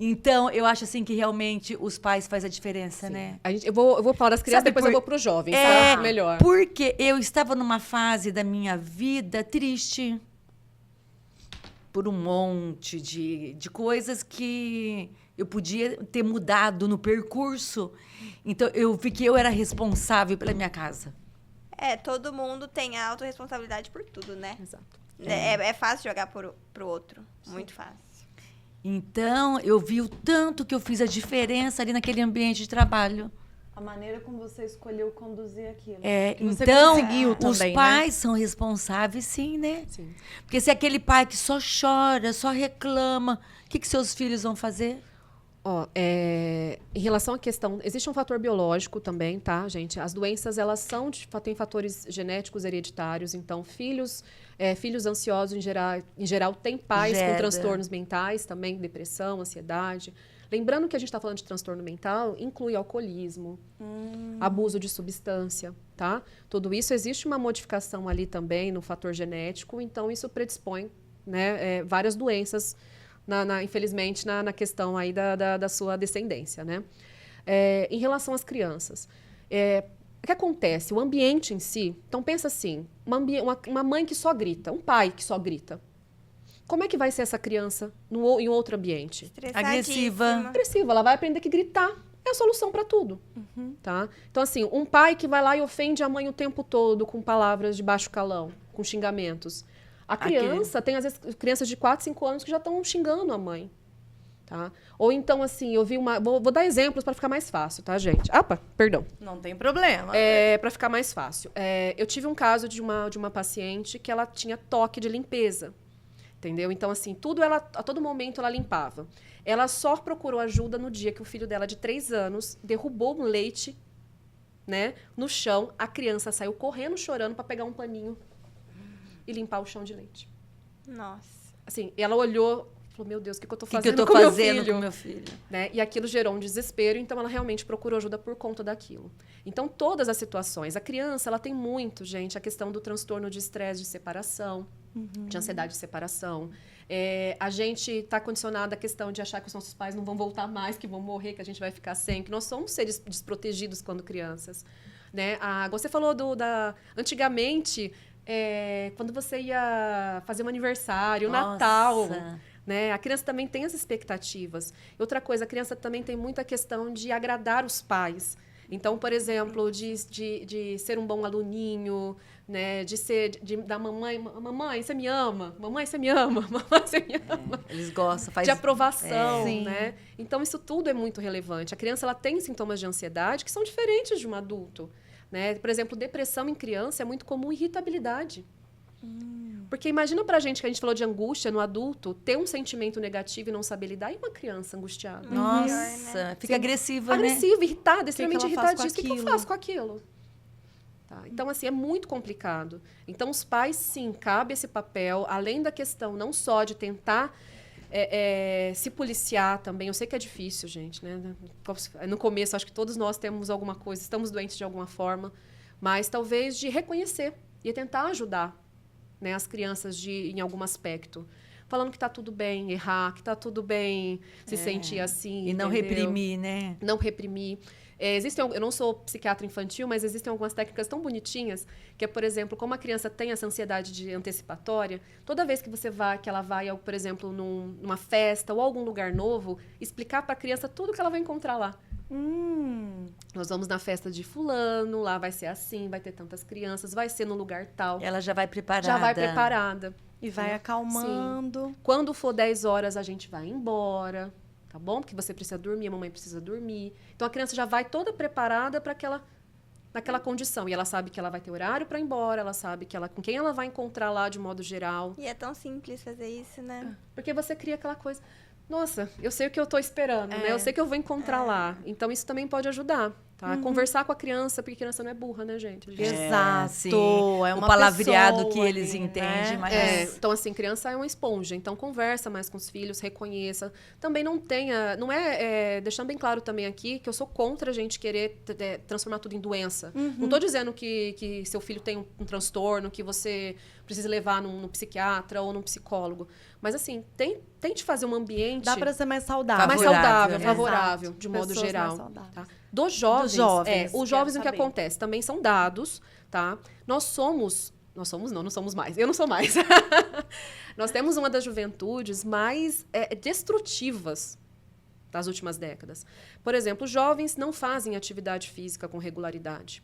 Então, eu acho assim que realmente os pais fazem a diferença, né? Eu vou falar das crianças, Sabe depois eu vou para os jovens, É, tá? Melhor. Porque eu estava numa fase da minha vida triste por um monte de coisas que eu podia ter mudado no percurso. Então, eu vi que eu era responsável pela minha casa. Todo mundo tem a autorresponsabilidade por tudo, né? Exato. É fácil jogar pro outro. Muito fácil. Então, eu vi o tanto que eu fiz a diferença ali naquele ambiente de trabalho. A maneira como você escolheu conduzir aquilo. Você Então, conseguiu os também, pais são responsáveis, sim, né? Sim. Porque se é aquele pai que só chora, só reclama, o que seus filhos vão fazer? Ó, em relação à questão, existe um fator biológico também, tá, gente? As doenças, elas têm fatores genéticos hereditários, então filhos ansiosos, em geral têm pais com Gerda. transtornos mentais também, depressão, ansiedade. Lembrando que a gente está falando de transtorno mental, inclui alcoolismo, abuso de substância, tá? Tudo isso, existe uma modificação ali também no fator genético, então isso predispõe, né, várias doenças, infelizmente, na questão aí da sua descendência, né? Em relação às crianças, o que acontece? O ambiente em si, então pensa assim, uma mãe que só grita, um pai que só grita, como é que vai ser essa criança em outro ambiente? Agressiva. Agressiva, ela vai aprender que gritar é a solução para tudo, tá? Então assim, um pai que vai lá e ofende a mãe o tempo todo com palavras de baixo calão, com xingamentos. A criança, tem às vezes crianças de 4, 5 anos que já estão xingando a mãe, tá? Ou então, assim, eu vi vou dar exemplos para ficar mais fácil, tá, gente? Perdão. Não tem problema. Para ficar mais fácil. Eu tive um caso de uma paciente que ela tinha toque de limpeza, entendeu? Então, assim, a todo momento ela limpava. Ela só procurou ajuda no dia que o filho dela, de 3 anos, derrubou um leite, né, no chão. A criança saiu correndo, chorando, para pegar um paninho e limpar o chão de leite. Nossa. Assim, ela olhou, falou, meu Deus, o que eu tô O que fazendo eu tô com meu fazendo filho? com meu filho? Né? E aquilo gerou um desespero, então ela realmente procurou ajuda por conta daquilo. Então, todas as situações. A criança, ela tem muito, gente, a questão do transtorno de estresse de separação, de ansiedade de separação. A gente está condicionado à questão de achar que os nossos pais não vão voltar mais, que vão morrer, que a gente vai ficar sem, que nós somos seres desprotegidos quando crianças. Né? Você falou antigamente, quando você ia fazer um aniversário, Nossa. Natal, né? A criança também tem as expectativas. E outra coisa, a criança também tem muita questão de agradar os pais. Então, por exemplo, de ser um bom aluninho, né? Da mamãe, você me ama, mamãe, você me ama, mamãe, você me ama. Eles gostam, De aprovação, Sim. né? Então, isso tudo é muito relevante. A criança, ela tem sintomas de ansiedade que são diferentes de um adulto, né? Por exemplo, depressão em criança é muito comum, irritabilidade. Porque imagina pra gente, que a gente falou de angústia no adulto, ter um sentimento negativo e não saber lidar, e uma criança angustiada? Nossa, fica agressiva, né? Agressiva, irritada, extremamente ela faz irritada. com O que eu aquilo? faço com aquilo? Tá? Então, assim, é muito complicado. Então, os pais, sim, cabe esse papel, além da questão não só de tentar se policiar também. Eu sei que é difícil, gente, né? No começo, acho que todos nós temos alguma coisa, estamos doentes de alguma forma, mas talvez de reconhecer e tentar ajudar, né, as crianças em algum aspecto. Falando que está tudo bem errar, que está tudo bem se sentir assim. E não entendeu? reprimir, né? Não reprimir. Eu não sou psiquiatra infantil, mas existem algumas técnicas tão bonitinhas que é, por exemplo, como a criança tem essa ansiedade de antecipatória, toda vez que ela vai, por exemplo, numa festa ou algum lugar novo, explicar para a criança tudo que ela vai encontrar lá. Nós vamos na festa de fulano, lá vai ser assim, vai ter tantas crianças, vai ser no lugar tal. Ela já vai preparada. Já vai preparada. E vai acalmando. Sim. Quando for 10 horas, a gente vai embora. Tá bom? Porque você precisa dormir, a mamãe precisa dormir. Então, a criança já vai toda preparada para naquela condição. E ela sabe que ela vai ter horário para ir embora, ela sabe com quem ela vai encontrar lá de modo geral. E é tão simples fazer isso, né? Porque você cria aquela coisa... Nossa, eu sei o que eu estou esperando, né? Eu sei que eu vou encontrar lá. Então, isso também pode ajudar, tá? Conversar com a criança, porque criança não é burra, né, gente? Exato. Sim. É uma o palavreado que pessoa eles ali, entendem, né? mas... Então, assim, criança é uma esponja. Então, conversa mais com os filhos, reconheça. Também não tenha... deixando bem claro também aqui que eu sou contra a gente querer transformar tudo em doença. Não estou dizendo que seu filho tem um transtorno, que você precisa levar num psiquiatra ou num psicólogo. Mas, assim, tente fazer um ambiente... Dá para ser mais saudável. Mais Favorável, saudável, né? favorável, Exato. de modo Pessoas geral. mais saudáveis. Tá? Dos jovens, os jovens o que quero saber. acontece? Também são dados, tá? Não somos mais. Eu não sou mais. Nós temos uma das juventudes mais destrutivas das últimas décadas. Por exemplo, os jovens não fazem atividade física com regularidade.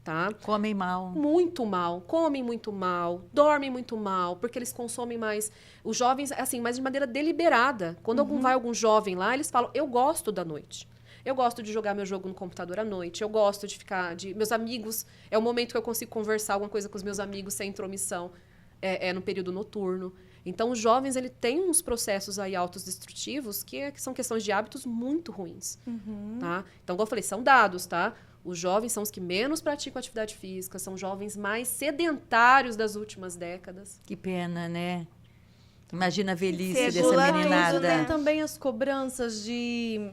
Tá? Comem mal. Muito mal, comem muito mal, dormem muito mal, porque eles consomem mais. Os jovens, assim, mas de maneira deliberada. Quando vai algum jovem lá, eles falam: eu gosto da noite. Eu gosto de jogar meu jogo no computador à noite. Eu gosto de ficar... Meus amigos... É o momento que eu consigo conversar alguma coisa com os meus amigos sem intromissão. No período noturno. Então, os jovens, ele tem uns processos aí autodestrutivos que são questões de hábitos muito ruins. Tá? Então, como eu falei, são dados, tá? Os jovens são os que menos praticam atividade física, são jovens mais sedentários das últimas décadas. Que pena, né? Imagina a velhice Se dessa regula tudo, meninada. né? Tem também as cobranças de...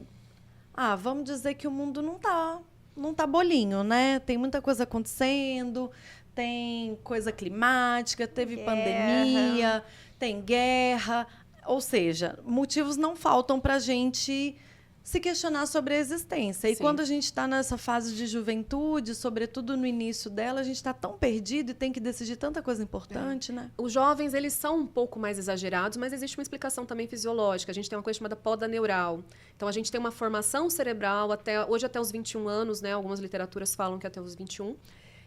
vamos dizer que o mundo não tá bolinho, né? Tem muita coisa acontecendo, tem coisa climática, teve pandemia, tem guerra. Ou seja, motivos não faltam pra gente se questionar sobre a existência. E Sim. quando a gente está nessa fase de juventude, sobretudo no início dela, a gente está tão perdido e tem que decidir tanta coisa importante, né? Os jovens, eles são um pouco mais exagerados, mas existe uma explicação também fisiológica. A gente tem uma coisa chamada poda neural. Então, a gente tem uma formação cerebral hoje até os 21 anos, né? Algumas literaturas falam que até os 21.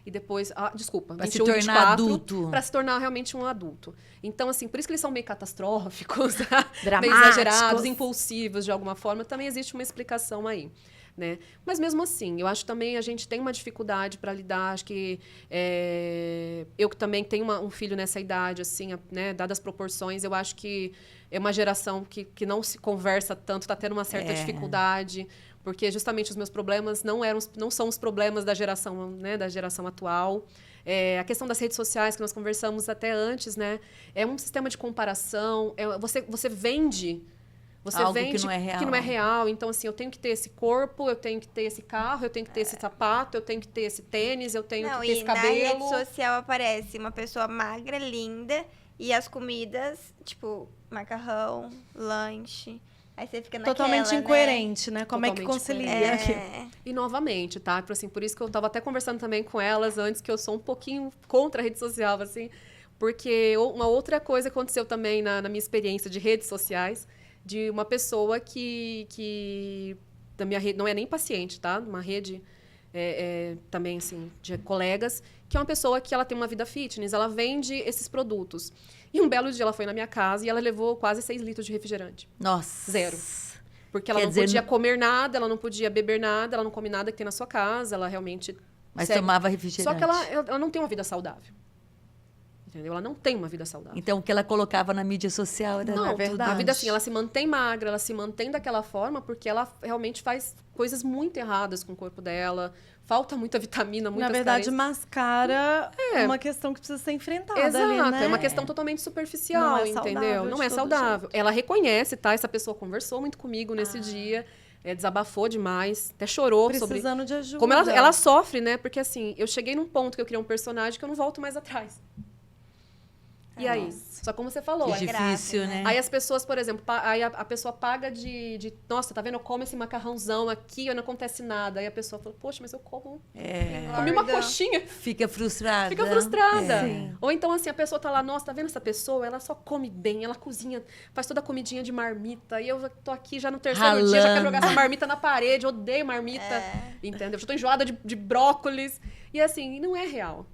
E depois... desculpa. Para se 21, tornar 24, adulto. Para se tornar realmente um adulto. Então, assim, por isso que eles são meio catastróficos, meio Dramáticos. exagerados, impulsivos, de alguma forma. Também existe uma explicação aí. Né? Mas mesmo assim, eu acho que também a gente tem uma dificuldade para lidar. Acho que eu que também tenho um filho nessa idade, assim, né, dadas as proporções, eu acho que é uma geração que não se conversa tanto, está tendo uma certa dificuldade, porque justamente os meus problemas não são os problemas da geração, né, da geração atual. A questão das redes sociais, que nós conversamos até antes, né, é um sistema de comparação. Você vende... Algo vende que não é real. que não é real. Então, assim, eu tenho que ter esse corpo, eu tenho que ter esse carro, eu tenho que ter esse sapato, eu tenho que ter esse tênis, eu tenho que ter esse cabelo. Na rede social aparece uma pessoa magra, linda, e as comidas, tipo, macarrão, lanche. Aí você fica naquela, Totalmente incoerente, né? Como é que Totalmente concilia aqui? E novamente, tá? Assim, por isso que eu estava até conversando também com elas antes, que eu sou um pouquinho contra a rede social, assim. Porque uma outra coisa aconteceu também na minha experiência de redes sociais, de uma pessoa que da minha rede, não é nem paciente, tá? Uma rede também, assim, de colegas, que é uma pessoa que ela tem uma vida fitness, ela vende esses produtos. E um belo dia ela foi na minha casa e ela levou quase 6 litros de refrigerante. Nossa. 0. Porque ela Quer não dizer, podia comer nada, ela não podia beber nada, ela não come nada que tem na sua casa, ela realmente... Mas segue. tomava refrigerante. Só que ela não tem uma vida saudável. entendeu? Ela não tem uma vida saudável. Então, o que ela colocava na mídia social era Não, é verdade. A vida assim, ela se mantém magra, ela se mantém daquela forma porque ela realmente faz coisas muito erradas com o corpo dela, falta muita vitamina, muitas Na verdade, carências. mascara é uma questão que precisa ser enfrentada Exato, ali, né? é uma questão totalmente superficial, Não é entendeu? saudável Não de é todo saudável. Ela reconhece, tá? Essa pessoa conversou muito comigo nesse dia, desabafou demais, até chorou sobre... Precisando de ajuda. Como ela sofre, né? Porque assim, eu cheguei num ponto que eu criei um personagem que eu não volto mais atrás. E aí? Só como você falou. Que difícil, né? Aí as pessoas, por exemplo, aí a pessoa paga nossa, tá vendo? Eu como esse macarrãozão aqui e não acontece nada. Aí a pessoa fala, poxa, mas eu comi uma coxinha. Fica frustrada. Fica frustrada. Sim. Ou então, assim, a pessoa tá lá, nossa, tá vendo essa pessoa? Ela só come bem, ela cozinha, faz toda a comidinha de marmita. E eu tô aqui já no terceiro dia, já quero jogar essa marmita na parede, odeio marmita. Entendeu? Já tô enjoada de brócolis. E assim, não é real.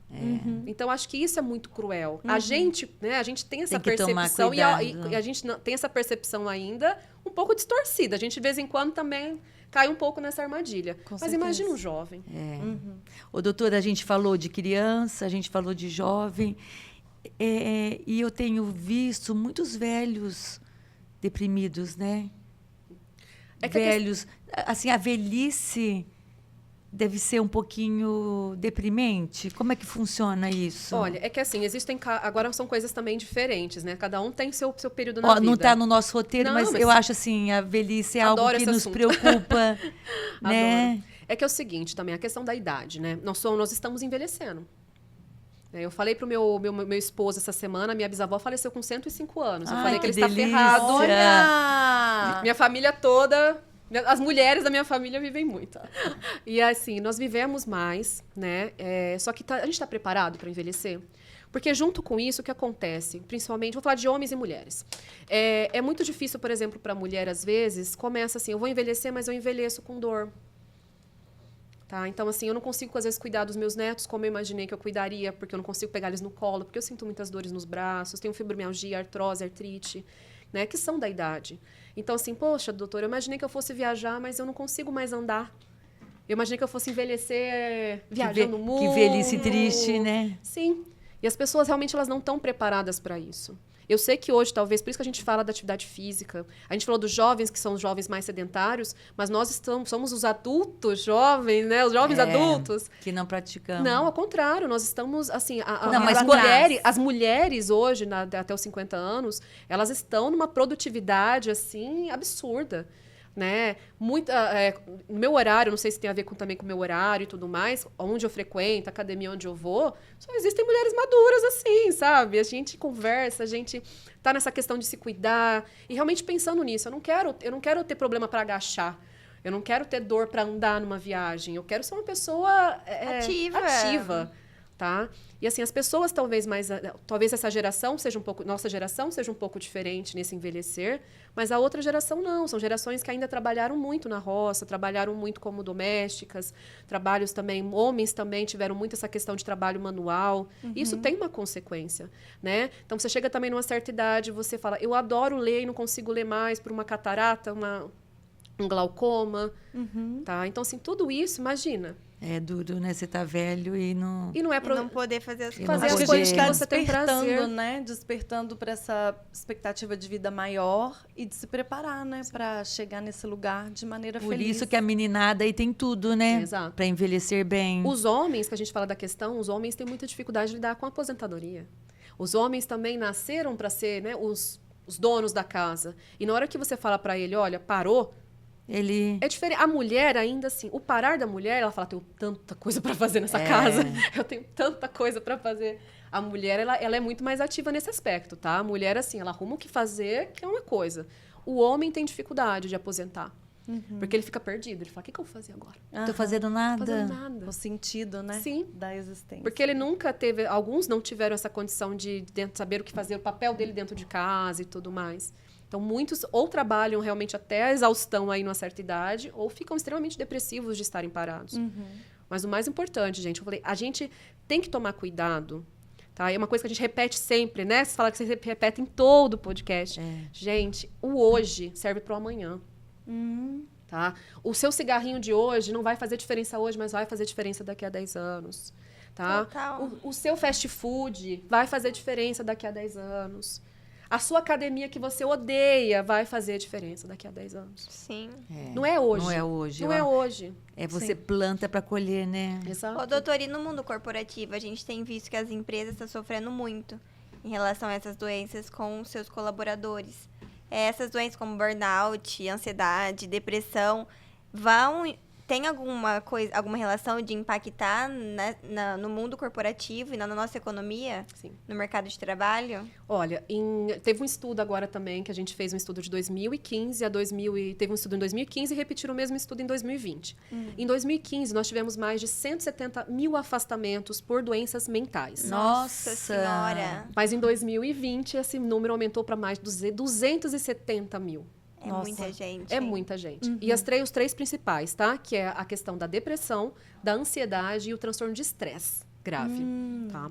Então, acho que isso é muito cruel. A gente, né, a gente tem essa Tem que tomar percepção cuidado. e a gente tem essa percepção ainda um pouco distorcida. A gente, de vez em quando, também cai um pouco nessa armadilha. Com Mas certeza. imagina um jovem. Ô, doutora, a gente falou de criança, a gente falou de jovem, e eu tenho visto muitos velhos deprimidos, né? É que a Velhos, assim, a velhice deve ser um pouquinho deprimente. Como é que funciona isso? Olha, é que assim, agora são coisas também diferentes, né? Cada um tem seu período na Ó, vida. não está no nosso roteiro, Não, mas mas eu acho assim, a velhice é algo adoro que esse nos assunto. preocupa, né? Adoro. É que é o seguinte também, a questão da idade, né? Nós estamos envelhecendo. Eu falei pro meu esposo essa semana, minha bisavó faleceu com 105 anos. Eu Ai, falei que que ele está delícia. ferrado. Olha! Minha família toda, as mulheres da minha família vivem muito. E assim, nós vivemos mais, né? Só que a gente está preparado para envelhecer? Porque junto com isso, o que acontece? Principalmente, vou falar de homens e mulheres. É muito difícil, por exemplo, para a mulher, às vezes, começa assim, eu vou envelhecer, mas eu envelheço com dor. Tá? Então, assim, eu não consigo, às vezes, cuidar dos meus netos como eu imaginei que eu cuidaria, porque eu não consigo pegar eles no colo, porque eu sinto muitas dores nos braços, tenho fibromialgia, artrose, artrite, né, que são da idade. Então, assim, poxa, doutora, eu imaginei que eu fosse viajar, mas eu não consigo mais andar. Eu imaginei que eu fosse envelhecer viajando no mundo. Que velhice triste, né? Sim. E as pessoas, realmente, elas não estão preparadas para isso. Eu sei que hoje, talvez, por isso que a gente fala da atividade física. A gente falou dos jovens, que são os jovens mais sedentários, mas nós somos os adultos jovens, né? Os jovens adultos. Que não praticamos. Não, ao contrário, nós estamos, assim... mas as mulheres hoje, até os 50 anos, elas estão numa produtividade, assim, absurda. Né? No meu horário, não sei se tem a ver também com o meu horário e tudo mais, onde eu frequento, a academia onde eu vou, só existem mulheres maduras assim, sabe? A gente conversa, a gente tá nessa questão de se cuidar e realmente pensando nisso. Eu não quero ter problema para agachar. Eu não quero ter dor para andar numa viagem. Eu quero ser uma pessoa ativa. Tá? E assim, as pessoas talvez essa geração seja nossa geração seja um pouco diferente nesse envelhecer, mas a outra geração não, são gerações que ainda trabalharam muito na roça, trabalharam muito como domésticas, trabalhos também, homens também tiveram muito essa questão de trabalho manual, isso tem uma consequência, né? Então você chega também numa certa idade, você fala, eu adoro ler e não consigo ler mais por uma catarata, um glaucoma, tá? Então assim, tudo isso, imagina. É duro, né? Você tá velho e não... E não é E não poder fazer as não Acho que a poder- gente está você tem prazer. despertando, né? Despertando para essa expectativa de vida maior e de se preparar, né? Para chegar nesse lugar de maneira Por feliz. isso que a meninada aí tem tudo, né? Exato. Pra envelhecer bem. Os homens, que a gente fala da questão, os homens têm muita dificuldade de lidar com a aposentadoria. Os homens também nasceram para ser, né, os donos da casa. E na hora que você fala para ele, olha, parou, Ele... é diferente. A mulher, ainda assim, o parar da mulher, ela fala, tenho tanta coisa para fazer nessa casa. Eu tenho tanta coisa para fazer. A mulher, ela é muito mais ativa nesse aspecto, tá? A mulher, assim, ela arruma o que fazer, que é uma coisa. O homem tem dificuldade de aposentar. Porque ele fica perdido. Ele fala, o que eu vou fazer agora? Não tô fazendo nada. Não tô fazendo nada. O sentido, né? Sim. Da existência. Porque ele nunca teve... Alguns não tiveram essa condição de saber o que fazer, o papel dele dentro de casa e tudo mais. Então, muitos ou trabalham realmente até a exaustão aí numa certa idade, ou ficam extremamente depressivos de estarem parados. Mas o mais importante, gente, eu falei, a gente tem que tomar cuidado, tá? É uma coisa que a gente repete sempre, né? Você fala que você repete em todo o podcast. Gente, o hoje serve para o amanhã. Tá? O seu cigarrinho de hoje não vai fazer diferença hoje, mas vai fazer diferença daqui a 10 anos. Tá? Total. O seu fast food vai fazer diferença daqui a 10 anos. A sua academia que você odeia vai fazer diferença daqui a 10 anos. Sim. Não é hoje. Não é hoje. Não é hoje. É você Sim. planta para colher, né? Exato. Ô, doutor, e no mundo corporativo, a gente tem visto que as empresas estão sofrendo muito em relação a essas doenças com seus colaboradores. Essas doenças como burnout, ansiedade, depressão, tem alguma relação de impactar no mundo corporativo e na nossa economia? Sim. No mercado de trabalho? Olha, teve um estudo agora também, que a gente fez um estudo de 2015 teve um estudo em 2015 e repetiram o mesmo estudo em 2020. Em 2015, nós tivemos mais de 170 mil afastamentos por doenças mentais. Nossa Senhora! Mas em 2020, esse número aumentou para mais de 270 mil. É Nossa. muita gente. É muita gente. E os três principais, tá? Que é a questão da depressão, da ansiedade e o transtorno de estresse grave, tá?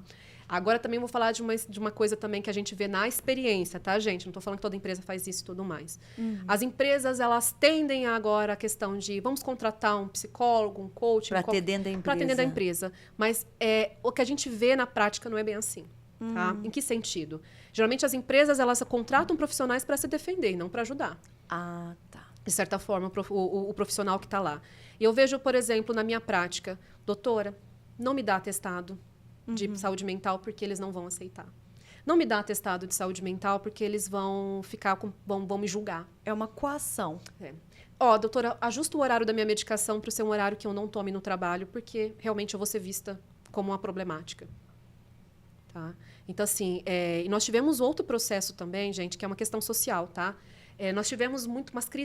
Agora também vou falar de uma coisa também que a gente vê na experiência, tá, gente? Não estou falando que toda empresa faz isso e tudo mais. As empresas, elas tendem agora a questão de vamos contratar um psicólogo, um coach... Para ter dentro da empresa. Para atender da empresa. Mas o que a gente vê na prática não é bem assim. Tá? Em que sentido? Geralmente as empresas elas contratam profissionais para se defender, não para ajudar. Ah, tá. De certa forma, o profissional que está lá. E eu vejo, por exemplo, na minha prática, doutora, não me dá atestado de saúde mental porque eles não vão aceitar. Não me dá atestado de saúde mental porque eles vão vão me julgar. É uma coação. Ó, doutora, ajusta o horário da minha medicação para ser um horário que eu não tome no trabalho, porque realmente eu vou ser vista como uma problemática. Tá? Então, assim, e nós tivemos outro processo também, gente, que é uma questão social, tá? Nós tivemos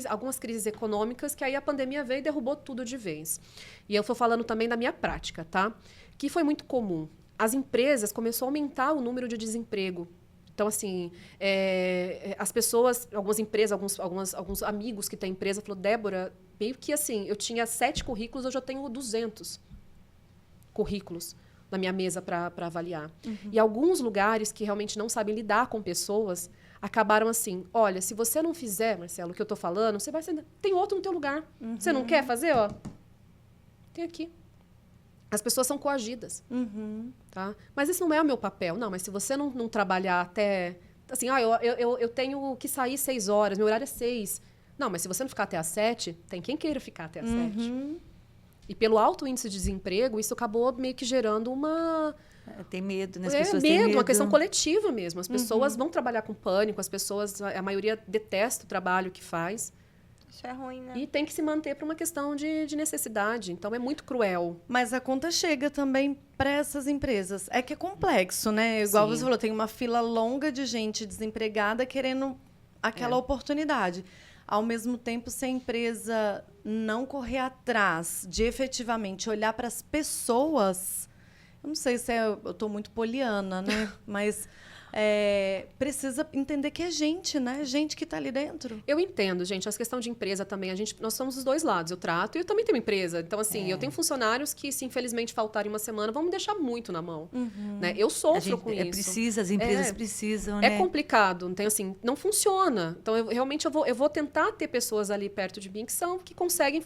algumas crises econômicas que aí a pandemia veio e derrubou tudo de vez. E eu estou falando também da minha prática, tá? Que foi muito comum. As empresas começaram a aumentar o número de desemprego. Então, assim, as pessoas, algumas empresas, alguns amigos que têm empresa, falaram, Débora, meio que assim, eu tinha 7 currículos, hoje eu tenho 200 currículos na minha mesa para avaliar. E alguns lugares que realmente não sabem lidar com pessoas acabaram assim, olha, se você não fizer, Marcelo, o que eu estou falando, você vai ser... Tem outro no teu lugar. Você não quer fazer? Ó, tem aqui. As pessoas são coagidas. Tá? Mas esse não é o meu papel. Não, mas se você não trabalhar até... Assim, eu tenho que sair 6 horas, meu horário é 6. Não, mas se você não ficar até às 7, tem quem queira ficar até às 7. E pelo alto índice de desemprego, isso acabou meio que gerando uma... Tem medo, né? As pessoas têm medo, medo. uma questão coletiva mesmo. As pessoas vão trabalhar com pânico, a maioria detesta o trabalho que faz. Isso é ruim, né? E tem que se manter por uma questão de necessidade. Então, é muito cruel. Mas a conta chega também para essas empresas. É que é complexo, né? Igual Sim. você falou, tem uma fila longa de gente desempregada querendo aquela oportunidade. Ao mesmo tempo, se a empresa não correr atrás de efetivamente olhar para as pessoas... Eu não sei se eu estou muito poliana, né? Mas precisa entender que é gente, né? Gente que está ali dentro. Eu entendo, gente. Essa questão de empresa também, nós somos os dois lados. Eu trato e eu também tenho empresa. Então, assim, eu tenho funcionários que, se infelizmente faltarem uma semana, vão me deixar muito na mão. Né? Eu sofro com isso. As empresas precisam, né? É complicado. Então, assim, não funciona. Então, realmente, eu vou tentar ter pessoas ali perto de mim que conseguem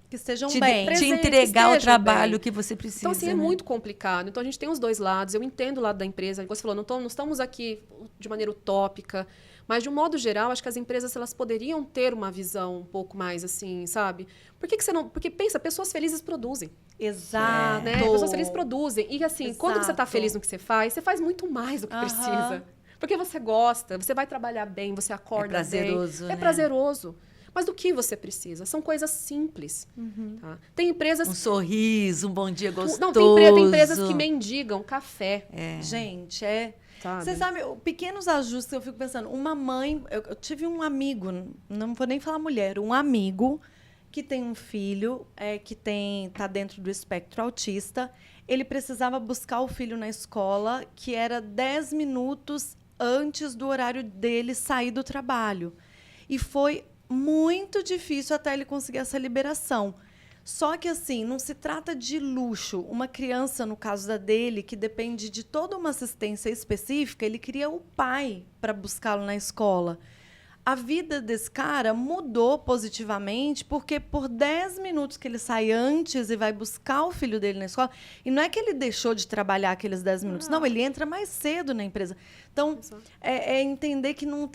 Que estejam te bem. entregar o estejam trabalho bem. que você precisa. Então, assim, é né? muito complicado. Então, a gente tem os dois lados. Eu entendo o lado da empresa. Como você falou, não estamos aqui de maneira utópica. Mas, de um modo geral, acho que as empresas elas poderiam ter uma visão um pouco mais assim, sabe? Por que você não... Porque, pensa, pessoas felizes produzem. Exato. Né? Pessoas felizes produzem. E, assim, quando você está Exato. feliz no que você faz muito mais do que precisa. Porque você gosta, você vai trabalhar bem, você acorda prazeroso, bem. né? É prazeroso. Mas do que você precisa? São coisas simples. Tá? Tem empresas... Um sorriso, um bom dia gostoso. Não, tem empresas que mendigam café. Gente, Sabe? Você sabe, pequenos ajustes eu fico pensando. Uma mãe... Eu tive um amigo, não vou nem falar mulher, um amigo que tem um filho que tá dentro do espectro autista. Ele precisava buscar o filho na escola, que era 10 minutos antes do horário dele sair do trabalho. E foi muito difícil até ele conseguir essa liberação. Só que, assim, não se trata de luxo. Uma criança, no caso da dele, que depende de toda uma assistência específica, ele queria o pai para buscá-lo na escola. a vida desse cara mudou positivamente, porque por 10 minutos que ele sai antes e vai buscar o filho dele na escola, e não é que ele deixou de trabalhar aqueles 10 minutos, não, ele entra mais cedo na empresa. Então, é entender que não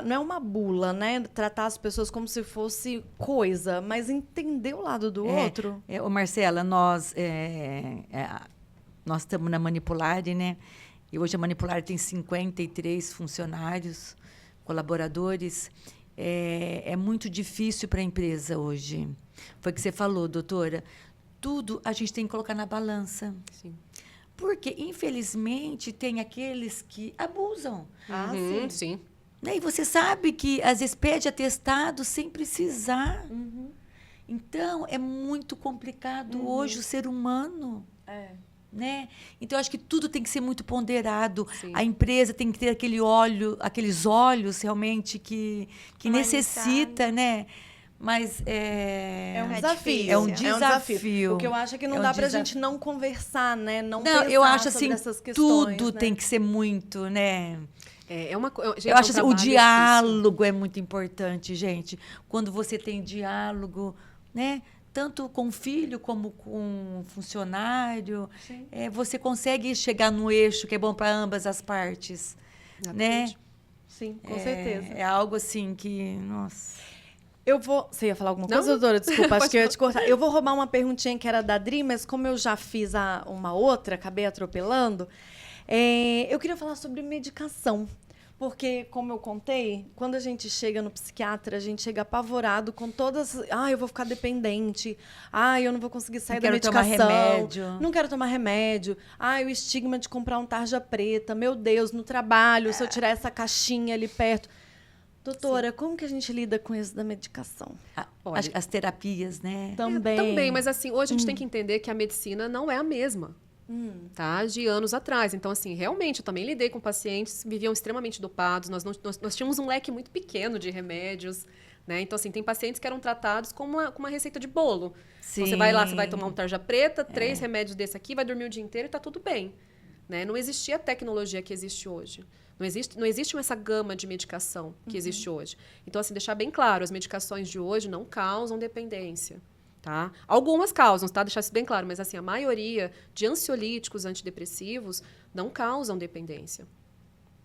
é uma bula, né? Tratar as pessoas como se fosse coisa, mas entender o lado do outro. Ô Marcela, nós estamos na Manipulare, né? E hoje a Manipulare tem 53 funcionários, colaboradores. É muito difícil para a empresa hoje. Foi o que você falou, doutora. Tudo a gente tem que colocar na balança. Sim. Porque, infelizmente, tem aqueles que abusam. Sim. Né? E você sabe que, às vezes, pede atestado sem precisar. Então, é muito complicado hoje o ser humano. Né? Então, eu acho que tudo tem que ser muito ponderado. Sim. A empresa tem que ter aqueles olhos realmente que necessita, né? Mas É um desafio. É um desafio. O que eu acho é que não dá pra gente não conversar, né? Não, eu pensar acho sobre assim, essas questões, tudo né? tem que ser muito, né? Gente, Eu acho assim, o trabalho difícil. diálogo é muito importante, gente. Quando você tem diálogo, né? Tanto com o filho como com o funcionário, você consegue chegar no eixo que é bom para ambas as partes, né? Sim, com certeza. É algo assim que, nossa. Você ia falar alguma Não? coisa, doutora? Desculpa, acho que eu ia te cortar. Eu vou roubar uma perguntinha que era da Dri, mas como eu já fiz uma outra, acabei atropelando, eu queria falar sobre medicação. Porque, como eu contei, quando a gente chega no psiquiatra, a gente chega apavorado com todas... eu vou ficar dependente. Eu não vou conseguir sair da medicação. Não quero tomar remédio. Não quero tomar remédio. O estigma de comprar um tarja preta. Meu Deus, no trabalho, se eu tirar essa caixinha ali perto... Doutora, como que a gente lida com isso da medicação? Olha, As terapias, né? Também. mas assim, hoje a gente tem que entender que a medicina não é a mesma. Tá? De anos atrás. Então, assim, realmente, eu também lidei com pacientes que viviam extremamente dopados. Nós tínhamos um leque muito pequeno de remédios, né? Então, assim, tem pacientes que eram tratados com uma receita de bolo. Então, você vai lá, você vai tomar um tarja preta, 3 remédios desse aqui, vai dormir o dia inteiro e tá tudo bem. Né? Não existia a tecnologia que existe hoje. Não existe essa gama de medicação que existe hoje. Então, assim, deixar bem claro, as medicações de hoje não causam dependência. Tá? Algumas causam, tá? Deixar isso bem claro, mas assim, a maioria de ansiolíticos, antidepressivos, não causam dependência.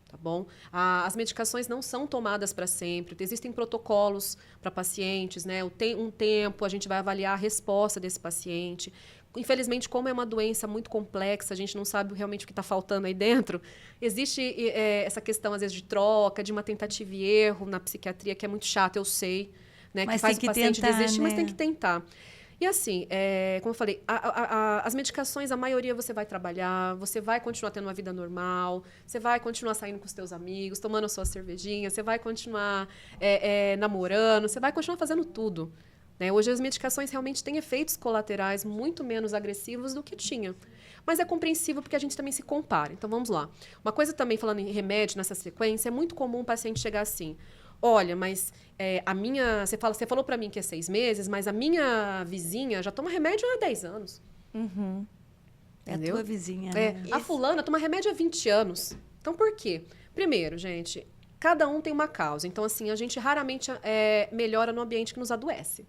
Tá bom? As medicações não são tomadas para sempre. Existem protocolos para pacientes, né? Um tempo, a gente vai avaliar a resposta desse paciente. Infelizmente, como é uma doença muito complexa, a gente não sabe realmente o que está faltando aí dentro, existe essa questão, às vezes, de troca, de uma tentativa e erro na psiquiatria, que é muito chata, eu sei. Né, Mas que faz tem que o paciente tentar, desistir, mas né? tem que tentar. E assim, como eu falei, as medicações, a maioria você vai trabalhar, você vai continuar tendo uma vida normal, você vai continuar saindo com os teus amigos, tomando a sua cervejinha, você vai continuar namorando, você vai continuar fazendo tudo. Né? Hoje as medicações realmente têm efeitos colaterais muito menos agressivos do que tinha. Mas é compreensível porque a gente também se compara. Então vamos lá. Uma coisa também, falando em remédio nessa sequência, é muito comum o paciente chegar assim: olha, mas você falou para mim que é 6 meses, mas a minha vizinha já toma remédio há 10 anos. É a Entendeu? tua vizinha, né? A fulana toma remédio há 20 anos. Então, por quê? Primeiro, gente, cada um tem uma causa. Então, assim, a gente raramente melhora no ambiente que nos adoece.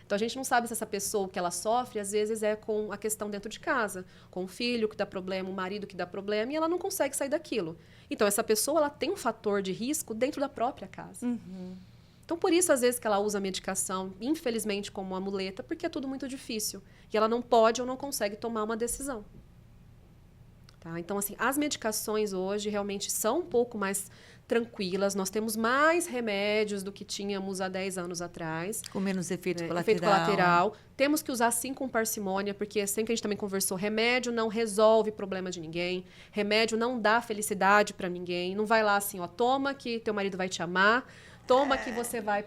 Então, a gente não sabe se essa pessoa que ela sofre, às vezes, é com a questão dentro de casa, com o filho que dá problema, o marido que dá problema, e ela não consegue sair daquilo. Então, essa pessoa ela tem um fator de risco dentro da própria casa. Então, por isso, às vezes, que ela usa a medicação, infelizmente, como uma muleta, porque é tudo muito difícil. E ela não pode ou não consegue tomar uma decisão. Tá? Então, assim, as medicações hoje realmente são um pouco mais tranquilas. Nós temos mais remédios do que tínhamos há 10 anos atrás. Com menos efeito colateral. Efeito colateral. Temos que usar, sim, com parcimônia, porque sempre que a gente também conversou, remédio não resolve problema de ninguém. Remédio não dá felicidade para ninguém. Não vai lá assim, ó, toma que teu marido vai te amar. Toma que você vai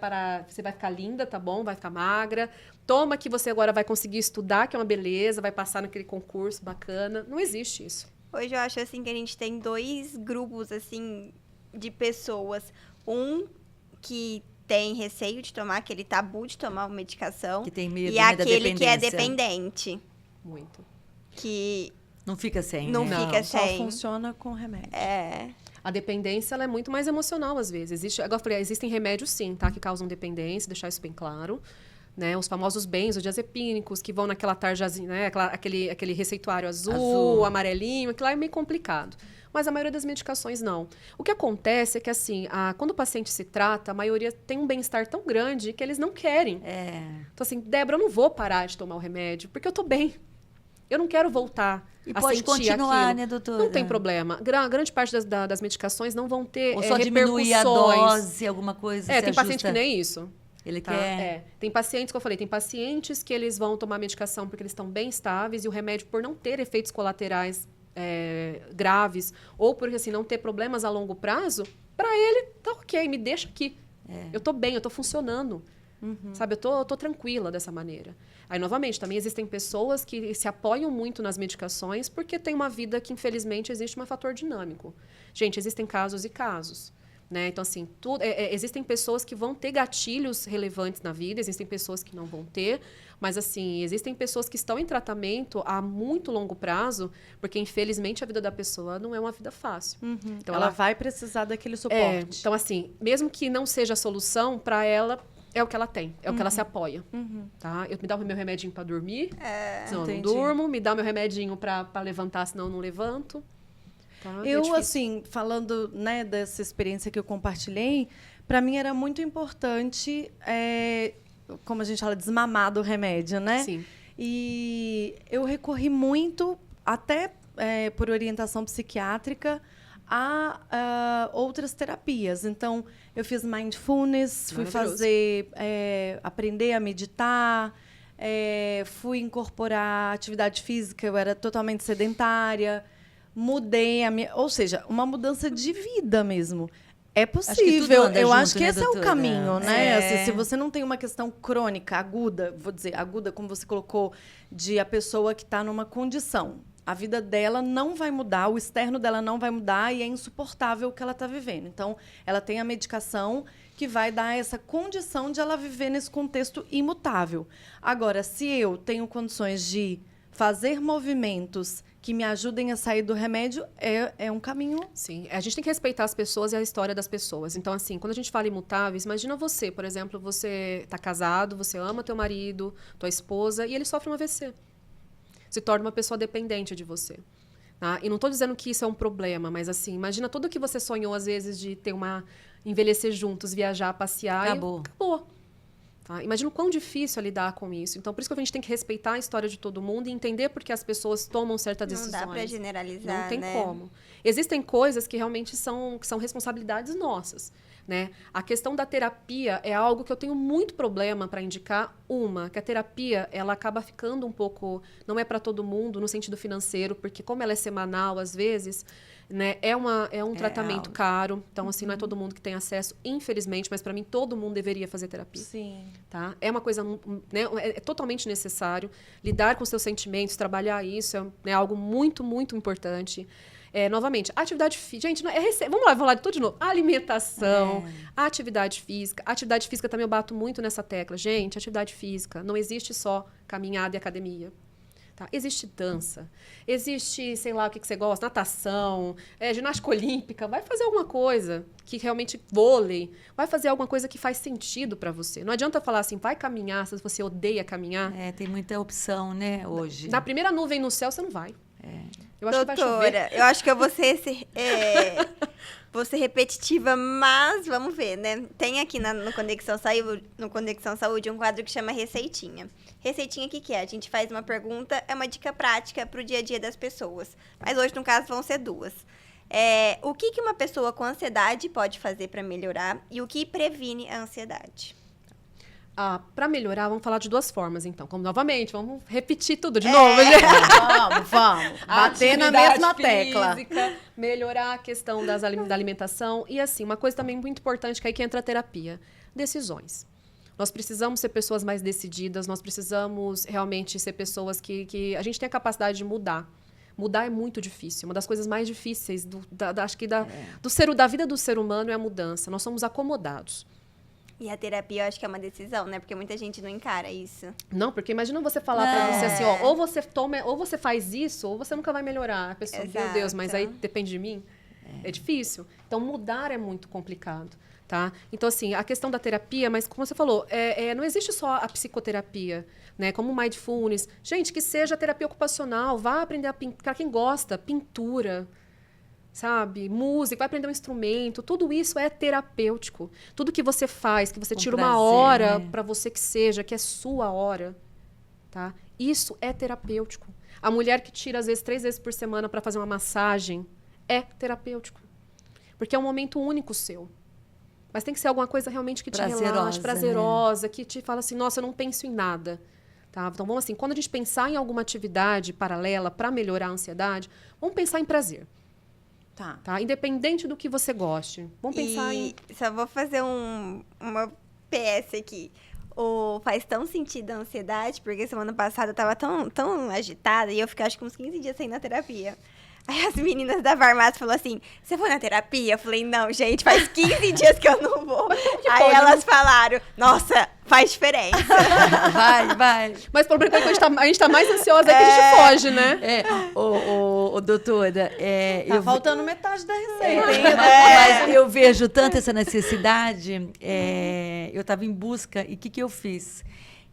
ficar linda, tá bom? Vai ficar magra. Toma que você agora vai conseguir estudar, que é uma beleza, vai passar naquele concurso bacana. Não existe isso. Hoje eu acho assim que a gente tem 2 grupos assim de pessoas. Um que tem receio de tomar, aquele tabu de tomar uma medicação. Que tem medo, e né, da aquele que é dependência. dependente. Muito. Que Não fica sem, não né? fica Só sem. funciona com remédio. A dependência, ela é muito mais emocional, às vezes. Agora eu falei, existem remédios, sim, tá? Que causam dependência, deixar isso bem claro. Né? Os famosos benzodiazepínicos, que vão naquela tarjazinha, né? Aquele receituário azul, amarelinho, aquilo lá é meio complicado. Mas a maioria das medicações, não. O que acontece é que, assim, quando o paciente se trata, a maioria tem um bem-estar tão grande que eles não querem. Então, assim, Débora, eu não vou parar de tomar o remédio, porque eu tô bem. Eu não quero voltar E a pode sentir continuar, aquilo. né, doutora? Não tem problema. Grande parte das medicações não vão ter Ou só repercussões. diminuir a dose, alguma coisa, se Tem paciente ajusta. que nem isso. Ele Tá? quer... Tem pacientes, que eu falei, tem pacientes que eles vão tomar medicação porque eles estão bem estáveis e o remédio, por não ter efeitos colaterais graves ou por assim, não ter problemas a longo prazo, para ele, tá ok, me deixa aqui. Eu tô bem, eu tô funcionando. Sabe, eu tô tranquila dessa maneira. Aí, novamente, também existem pessoas que se apoiam muito nas medicações porque tem uma vida que, infelizmente, existe um fator dinâmico. Gente, existem casos e casos. Né? Então, assim, existem pessoas que vão ter gatilhos relevantes na vida, existem pessoas que não vão ter, mas, assim, existem pessoas que estão em tratamento a muito longo prazo, porque, infelizmente, a vida da pessoa não é uma vida fácil. Então, ela vai precisar daquele suporte. Então, assim, mesmo que não seja a solução, para ela, é o que ela tem, é o que ela se apoia. Tá? Eu me dá o meu remedinho para dormir, senão eu não durmo, me dá o meu remedinho para levantar, senão eu não levanto. Tá? Eu, assim, falando, né, dessa experiência que eu compartilhei, para mim era muito importante, como a gente fala, desmamar do remédio, né? Sim. E eu recorri muito, até por orientação psiquiátrica, a outras terapias. Então, eu fiz mindfulness, fui fazer, aprender a meditar, fui incorporar atividade física, eu era totalmente sedentária. Mudei a minha... Ou seja, uma mudança de vida mesmo. É possível. Eu acho que esse é o caminho, né? Assim, se você não tem uma questão crônica, aguda, vou dizer, aguda, como você colocou, de a pessoa que está numa condição. A vida dela não vai mudar, o externo dela não vai mudar e é insuportável o que ela está vivendo. Então, ela tem a medicação que vai dar essa condição de ela viver nesse contexto imutável. Agora, se eu tenho condições de fazer movimentos que me ajudem a sair do remédio, é um caminho. Sim, a gente tem que respeitar as pessoas e a história das pessoas. Então, assim, quando a gente fala imutáveis, imagina você, por exemplo, você está casado, você ama teu marido, tua esposa, e ele sofre um AVC. Se torna uma pessoa dependente de você. Tá? E não estou dizendo que isso é um problema, mas assim, imagina tudo que você sonhou, às vezes, de ter envelhecer juntos, viajar, passear. Acabou. Acabou. Tá? Imagina o quão difícil é lidar com isso. Então, por isso que a gente tem que respeitar a história de todo mundo e entender por que as pessoas tomam certas decisões. Não dá para generalizar, Não tem né? como. Existem coisas que realmente são responsabilidades nossas. Né? A questão da terapia é algo que eu tenho muito problema para indicar. Que a terapia ela acaba ficando um pouco... Não é para todo mundo, no sentido financeiro, porque como ela é semanal, às vezes... Né? É um tratamento caro, então assim, não é todo mundo que tem acesso, infelizmente, mas para mim todo mundo deveria fazer terapia. Sim. Tá? É uma coisa, né? É totalmente necessário lidar com seus sentimentos, trabalhar isso, é algo muito, muito importante. Novamente, atividade física. Gente, vamos lá tudo de novo. Alimentação, atividade física. Atividade física também eu bato muito nessa tecla. Gente, atividade física. Não existe só caminhada e academia. Tá? Existe dança, existe, sei lá, o que você gosta, natação, ginástica olímpica. Vai fazer alguma coisa que realmente vôlei. Vai fazer alguma coisa que faz sentido para você. Não adianta falar assim, vai caminhar se você odeia caminhar. Tem muita opção, né, hoje. Na primeira nuvem no céu, você não vai. Eu acho Doutora, que vai chover. eu acho que eu vou ser repetitiva, mas vamos ver, né? Tem aqui no Conexão Saúde um quadro que chama Receitinha. Receitinha, o que é? A gente faz uma pergunta, é uma dica prática para o dia a dia das pessoas. Mas hoje, no caso, vão ser duas. O que uma pessoa com ansiedade pode fazer para melhorar e o que previne a ansiedade? Para melhorar, vamos falar de duas formas, então. Novamente, vamos repetir tudo de novo, gente. Vamos. Bater na mesma tecla. Física, melhorar a questão da alimentação. E, assim, uma coisa também muito importante, que aí que entra a terapia. Decisões. Nós precisamos ser pessoas mais decididas, nós precisamos realmente ser pessoas que a gente tem a capacidade de mudar. Mudar é muito difícil. Uma das coisas mais difíceis da vida do ser humano é a mudança. Nós somos acomodados. E a terapia, eu acho que é uma decisão, né? Porque muita gente não encara isso. Não, porque imagina você falar pra você assim, ó, ou você faz isso, ou você nunca vai melhorar. A pessoa, meu Deus, mas aí depende de mim. É difícil. Então, mudar é muito complicado, tá? Então, assim, a questão da terapia, mas como você falou, não existe só a psicoterapia, né? Como o mindfulness. Gente, que seja terapia ocupacional, vá aprender a pintar. Para quem gosta, pintura, sabe? Música, vai aprender um instrumento. Tudo isso é terapêutico. Tudo que você faz, que você Com tira uma prazer, hora né? para você que seja, que é sua hora, tá? Isso é terapêutico. A mulher que tira, às vezes, 3 vezes por semana para fazer uma massagem é terapêutico. Porque é um momento único seu. Mas tem que ser alguma coisa realmente que te Prazerosa, relaxe, né? prazerosa, que te fala assim, nossa, eu não penso em nada. Tá? Então, vamos assim, quando a gente pensar em alguma atividade paralela para melhorar a ansiedade, vamos pensar em prazer. Tá. Tá? Independente do que você goste. Vamos pensar em... Só vou fazer uma PS aqui. Faz tão sentido a ansiedade, porque semana passada eu tava tão agitada e eu fiquei acho que uns 15 dias sem ir na terapia. Aí as meninas da farmácia falaram assim, você foi na terapia? Eu falei, não, gente, faz 15 dias que eu não vou. Aí elas falaram, nossa, faz diferença. Vai. Mas o problema é que a gente tá mais ansiosa que a gente foge, né? Doutora, Tá faltando metade da receita, hein? mas eu vejo tanto essa necessidade. Eu estava em busca, e o que eu fiz?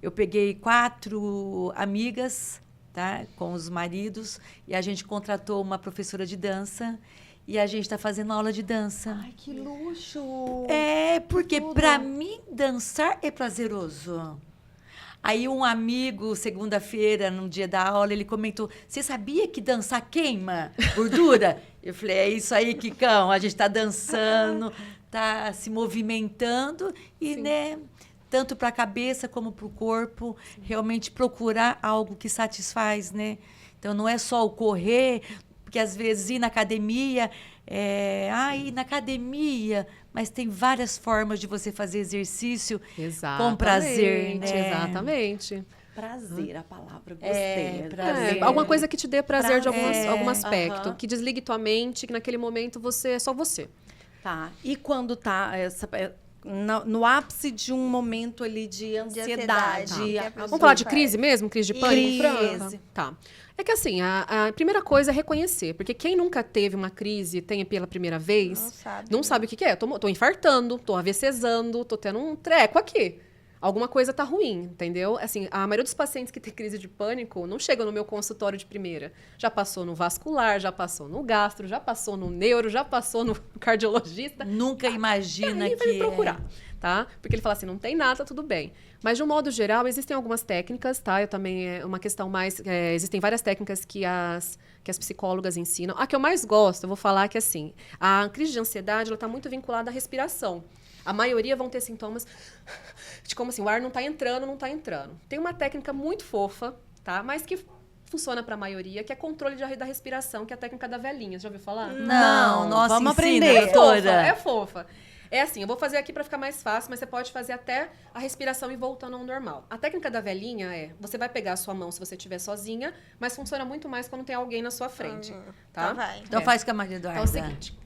Eu peguei 4 amigas, tá, com os maridos, e a gente contratou uma professora de dança, e a gente está fazendo aula de dança. Ai, que luxo! Porque para mim dançar é prazeroso. Aí um amigo, segunda-feira, no dia da aula, ele comentou, você sabia que dançar queima gordura? Eu falei, é isso aí, Kikão, a gente está dançando, está se movimentando e, né, tanto para a cabeça como para o corpo, realmente procurar algo que satisfaz, né? Então, não é só o correr, porque às vezes ir na academia, ir na academia, mas tem várias formas de você fazer exercício com prazer, né? Exatamente. Prazer, a palavra, gostei. prazer. Alguma coisa que te dê prazer de algum aspecto. Aham. Que desligue tua mente, que naquele momento você é só você. Tá. E quando tá no ápice de um momento ali de ansiedade. ansiedade. Tá. Vamos falar de crise mesmo? Crise de pânico? Crise. Franca? Tá. É que assim, a primeira coisa é reconhecer. Porque quem nunca teve uma crise, tem pela primeira vez, não sabe o que é. Tô infartando, tô AVCzando, tô tendo um treco aqui. Alguma coisa tá ruim, entendeu? Assim, a maioria dos pacientes que tem crise de pânico não chegam no meu consultório de primeira. Já passou no vascular, já passou no gastro, já passou no neuro, já passou no cardiologista. Nunca imagina Aí que vai me procurar, tá? Porque ele fala assim, não tem nada, tudo bem. Mas, de um modo geral, existem algumas técnicas, tá? Eu também, uma questão mais... existem várias técnicas que as psicólogas ensinam. A que eu mais gosto, eu vou falar que, assim, a crise de ansiedade, ela tá muito vinculada à respiração. A maioria vão ter sintomas de como assim, o ar não tá entrando, não tá entrando. Tem uma técnica muito fofa, tá? Mas que funciona para a maioria, que é controle da respiração, que é a técnica da velhinha. Você já ouviu falar? Não, nossa, vamos ensina, aprender. doutora. É fofa. É assim, eu vou fazer aqui para ficar mais fácil, mas você pode fazer até a respiração e voltando ao normal. A técnica da velhinha você vai pegar a sua mão se você estiver sozinha, mas funciona muito mais quando tem alguém na sua frente, tá? Então vai. Então faz com a Maria Eduarda. Então é o seguinte,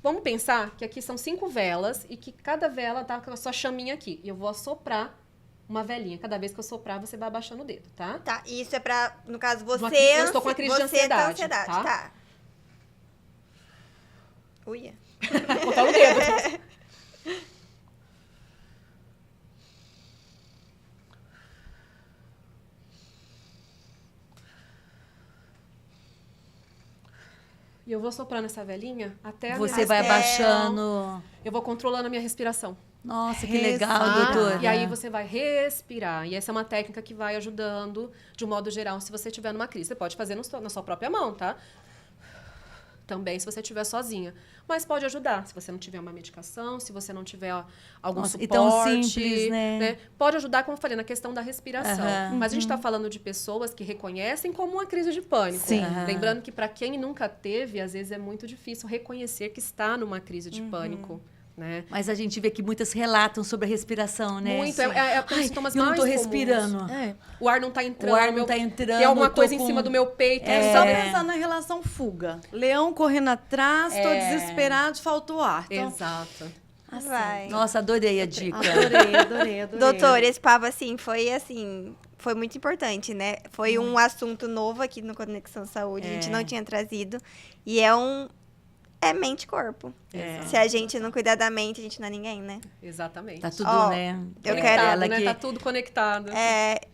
vamos pensar que aqui são 5 velas e que cada vela tá com a sua chaminha aqui. E eu vou assoprar uma velinha. Cada vez que eu soprar, você vai abaixando o dedo, tá? Tá, e isso é pra, no caso, você... Eu estou com uma crise de ansiedade, tá? Uia. Controla o dedo. E eu vou soprando essa velinha até a Você minha vai respiração. abaixando. Eu vou controlando a minha respiração. Nossa, que legal, Respira. doutora. E aí você vai respirar. E essa é uma técnica que vai ajudando, de um modo geral, se você estiver numa crise. Você pode fazer na sua própria mão, tá? Também se você estiver sozinha. Mas pode ajudar, se você não tiver uma medicação, se você não tiver algum Nossa, e suporte. tão simples, né? Pode ajudar, como eu falei, na questão da respiração. Aham. Mas a gente está falando de pessoas que reconhecem como uma crise de pânico. Sim. Lembrando que para quem nunca teve, às vezes é muito difícil reconhecer que está numa crise de pânico. Né? Mas a gente vê que muitas relatam sobre a respiração, né? Muito, Assim, é os sintomas eu não mais tô comuns. respirando. O ar não tá entrando. O ar não tá entrando, Tem alguma tô coisa em com- cima do meu peito. É só pensar na relação fuga. Leão correndo atrás, tô desesperado, faltou ar. Então, Exato. Vai. Nossa, adorei a dica. adorei. Doutor, esse papo, foi muito importante, né? Foi um assunto novo aqui no Conexão Saúde, a gente não tinha trazido. E é é mente e corpo. É. Se a gente não cuidar da mente, a gente não é ninguém, né? Exatamente. Tá tudo, Ó, né? eu É, quero- ela né? que- Tá tudo conectado.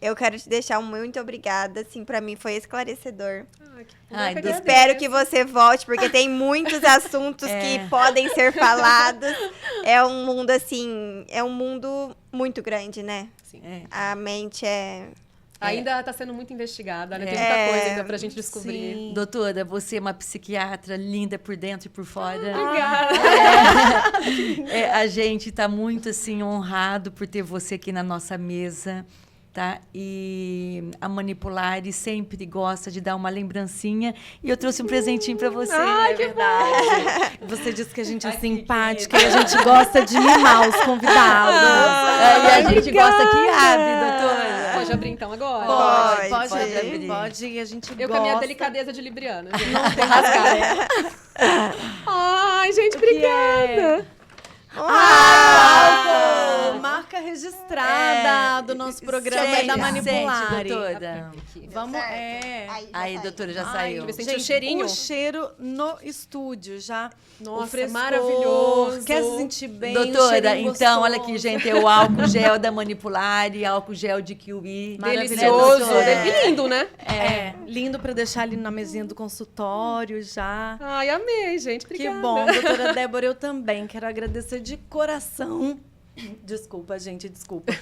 Eu quero te deixar um muito obrigada, assim, pra mim foi esclarecedor. Ai, que Deus- Espero que você volte, porque tem muitos assuntos que podem ser falados. É um mundo, assim, é um mundo muito grande, né? Sim. É. A mente é... Ainda está sendo muito investigada, né? Tem É. muita coisa ainda pra gente descobrir. Sim. Doutora, você é uma psiquiatra linda por dentro e por fora. Obrigada. A gente está muito assim honrado por ter você aqui na nossa mesa, tá? E a Manipulare sempre gosta de dar uma lembrancinha e eu trouxe um presentinho para você. Ai, que verdade. Você disse que a gente é simpática e a gente gosta de mimar os convidados. E a gente gosta que abre, doutora. Pode abrir então agora? Pode abrir. Pode, e a gente Eu gosta. com a minha delicadeza de libriana. Gente. Não tem rasgar. Ai, gente, obrigada. Marca registrada do nosso programa Sente, da Manipulare. sente, doutora. Vamos, Aí, doutora, já Ai, saiu. Deixa eu sentir o gente, cheirinho. o cheiro no estúdio já. Nossa, o frescor, maravilhoso. Quer se sentir bem, Doutora, cheirinho então, olha gostoso. aqui, gente, é o álcool gel da Manipulare, álcool gel de kiwi. Delicioso. doutora? E lindo, né? É, lindo pra deixar ali na mesinha do consultório já. Ai, amei, gente. Obrigada. Que bom, doutora Débora, eu também quero agradecer de coração. Desculpa, gente, desculpa.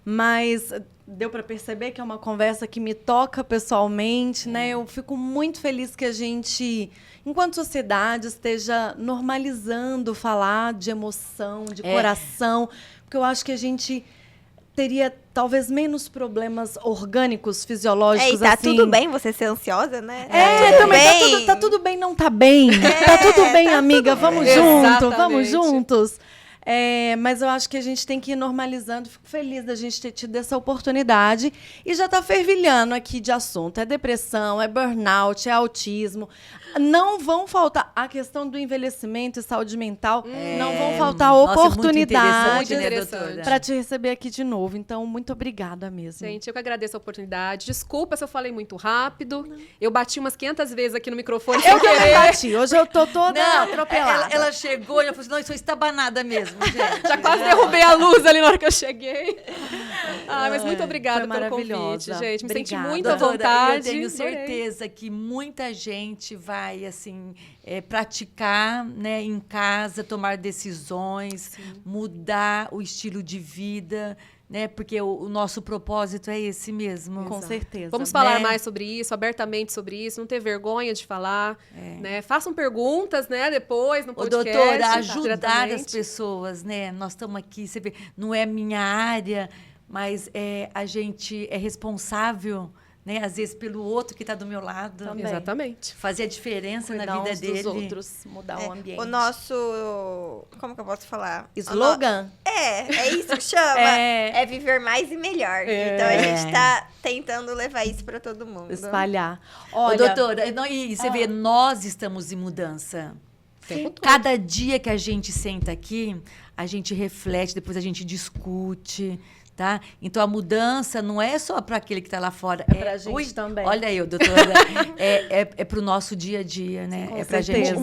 Mas deu para perceber que é uma conversa que me toca pessoalmente, né? Eu fico muito feliz que a gente, enquanto sociedade, esteja normalizando falar de emoção, de coração, porque eu acho que a gente teria talvez menos problemas orgânicos, fisiológicos, E tá assim. tudo bem você ser ansiosa, né? É, também tá tudo bem, não tá bem. Tá tudo bem, amiga. Vamos junto, vamos Exatamente. juntos. Mas eu acho que a gente tem que ir normalizando. Fico feliz da gente ter tido essa oportunidade. E já está fervilhando aqui de assunto. É depressão, é burnout, é autismo. Não vão faltar a questão do envelhecimento e saúde mental. Não vão faltar Nossa, muito oportunidades interessante, né, interessante. doutora? para te receber aqui de novo. Então, muito obrigada mesmo. Gente, eu que agradeço a oportunidade. Desculpa se eu falei muito rápido. Eu bati umas 500 vezes aqui no microfone sem Eu também querer. bati. Hoje eu tô toda Não, atropelada. ela chegou e eu falei assim, não, isso é estabanada mesmo, gente. Já quase derrubei a luz ali na hora que eu cheguei. Mas muito obrigada foi pelo convite, maravilhosa. gente. Me senti Obrigada. muito à Doutora, vontade. eu tenho Adorei. certeza que muita gente vai, assim, praticar, né, em casa, tomar decisões, mudar o estilo de vida, né? Porque o nosso propósito é esse mesmo. Com certeza. Vamos falar né? mais sobre isso, abertamente sobre isso, não ter vergonha de falar, né? Façam perguntas, né, depois no Ô, podcast. doutora, ajudar diretamente. as pessoas, né? Nós estamos aqui, você vê, não é minha área, mas a gente é responsável, né? Às vezes pelo outro que está do meu lado. Também. Exatamente. Fazer a diferença Cuidar na vida uns dele. dos outros, mudar o ambiente. O nosso... Como que eu posso falar? Slogan? É isso que chama. É viver mais e melhor. Então a gente tá tentando levar isso pra todo mundo. Espalhar. Ô, Olha, doutora, não, e você vê, nós estamos em mudança. Tempo todo. Cada dia que a gente senta aqui, a gente reflete, depois a gente discute, tá? Então a mudança não é só para aquele que está lá fora, é pra gente também. Olha eu, doutora, é para o nosso dia a dia, né? com É para certeza. gente.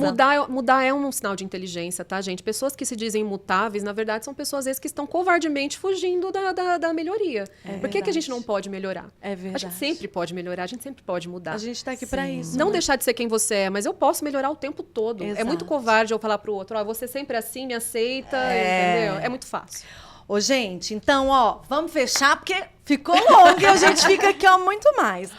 Mudar é um sinal de inteligência, tá, gente? Pessoas que se dizem imutáveis, na verdade, são pessoas, às vezes, que estão covardemente fugindo da melhoria. Por que a gente não pode melhorar? É A verdade. gente sempre pode melhorar, a gente sempre pode mudar. A gente tá aqui pra isso. Não né? deixar de ser quem você é, mas eu posso melhorar o tempo todo. É Exato. muito covarde eu falar pro outro, ó, você sempre é assim, me aceita, entendeu? É muito fácil. Ô, gente, então, ó, vamos fechar, porque ficou longo e a gente fica aqui, ó, muito mais.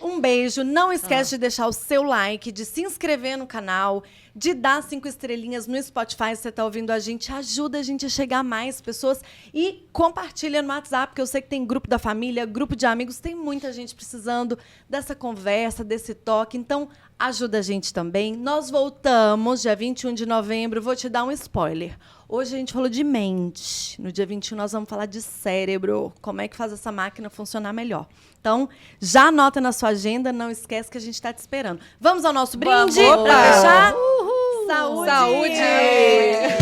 Um beijo. Não esquece de deixar o seu like, de se inscrever no canal, de dar 5 estrelinhas no Spotify se você tá ouvindo a gente. Ajuda a gente a chegar a mais pessoas. E compartilha no WhatsApp, porque eu sei que tem grupo da família, grupo de amigos. Tem muita gente precisando dessa conversa, desse toque. Então, ajuda a gente também. Nós voltamos dia 21 de novembro. Vou te dar um spoiler. Hoje a gente falou de mente. No dia 21 nós vamos falar de cérebro. Como é que faz essa máquina funcionar melhor. Então, já anota na sua agenda. Não esquece que a gente está te esperando. Vamos ao nosso brinde Vamos! para fechar? Uhul! Saúde! Saúde!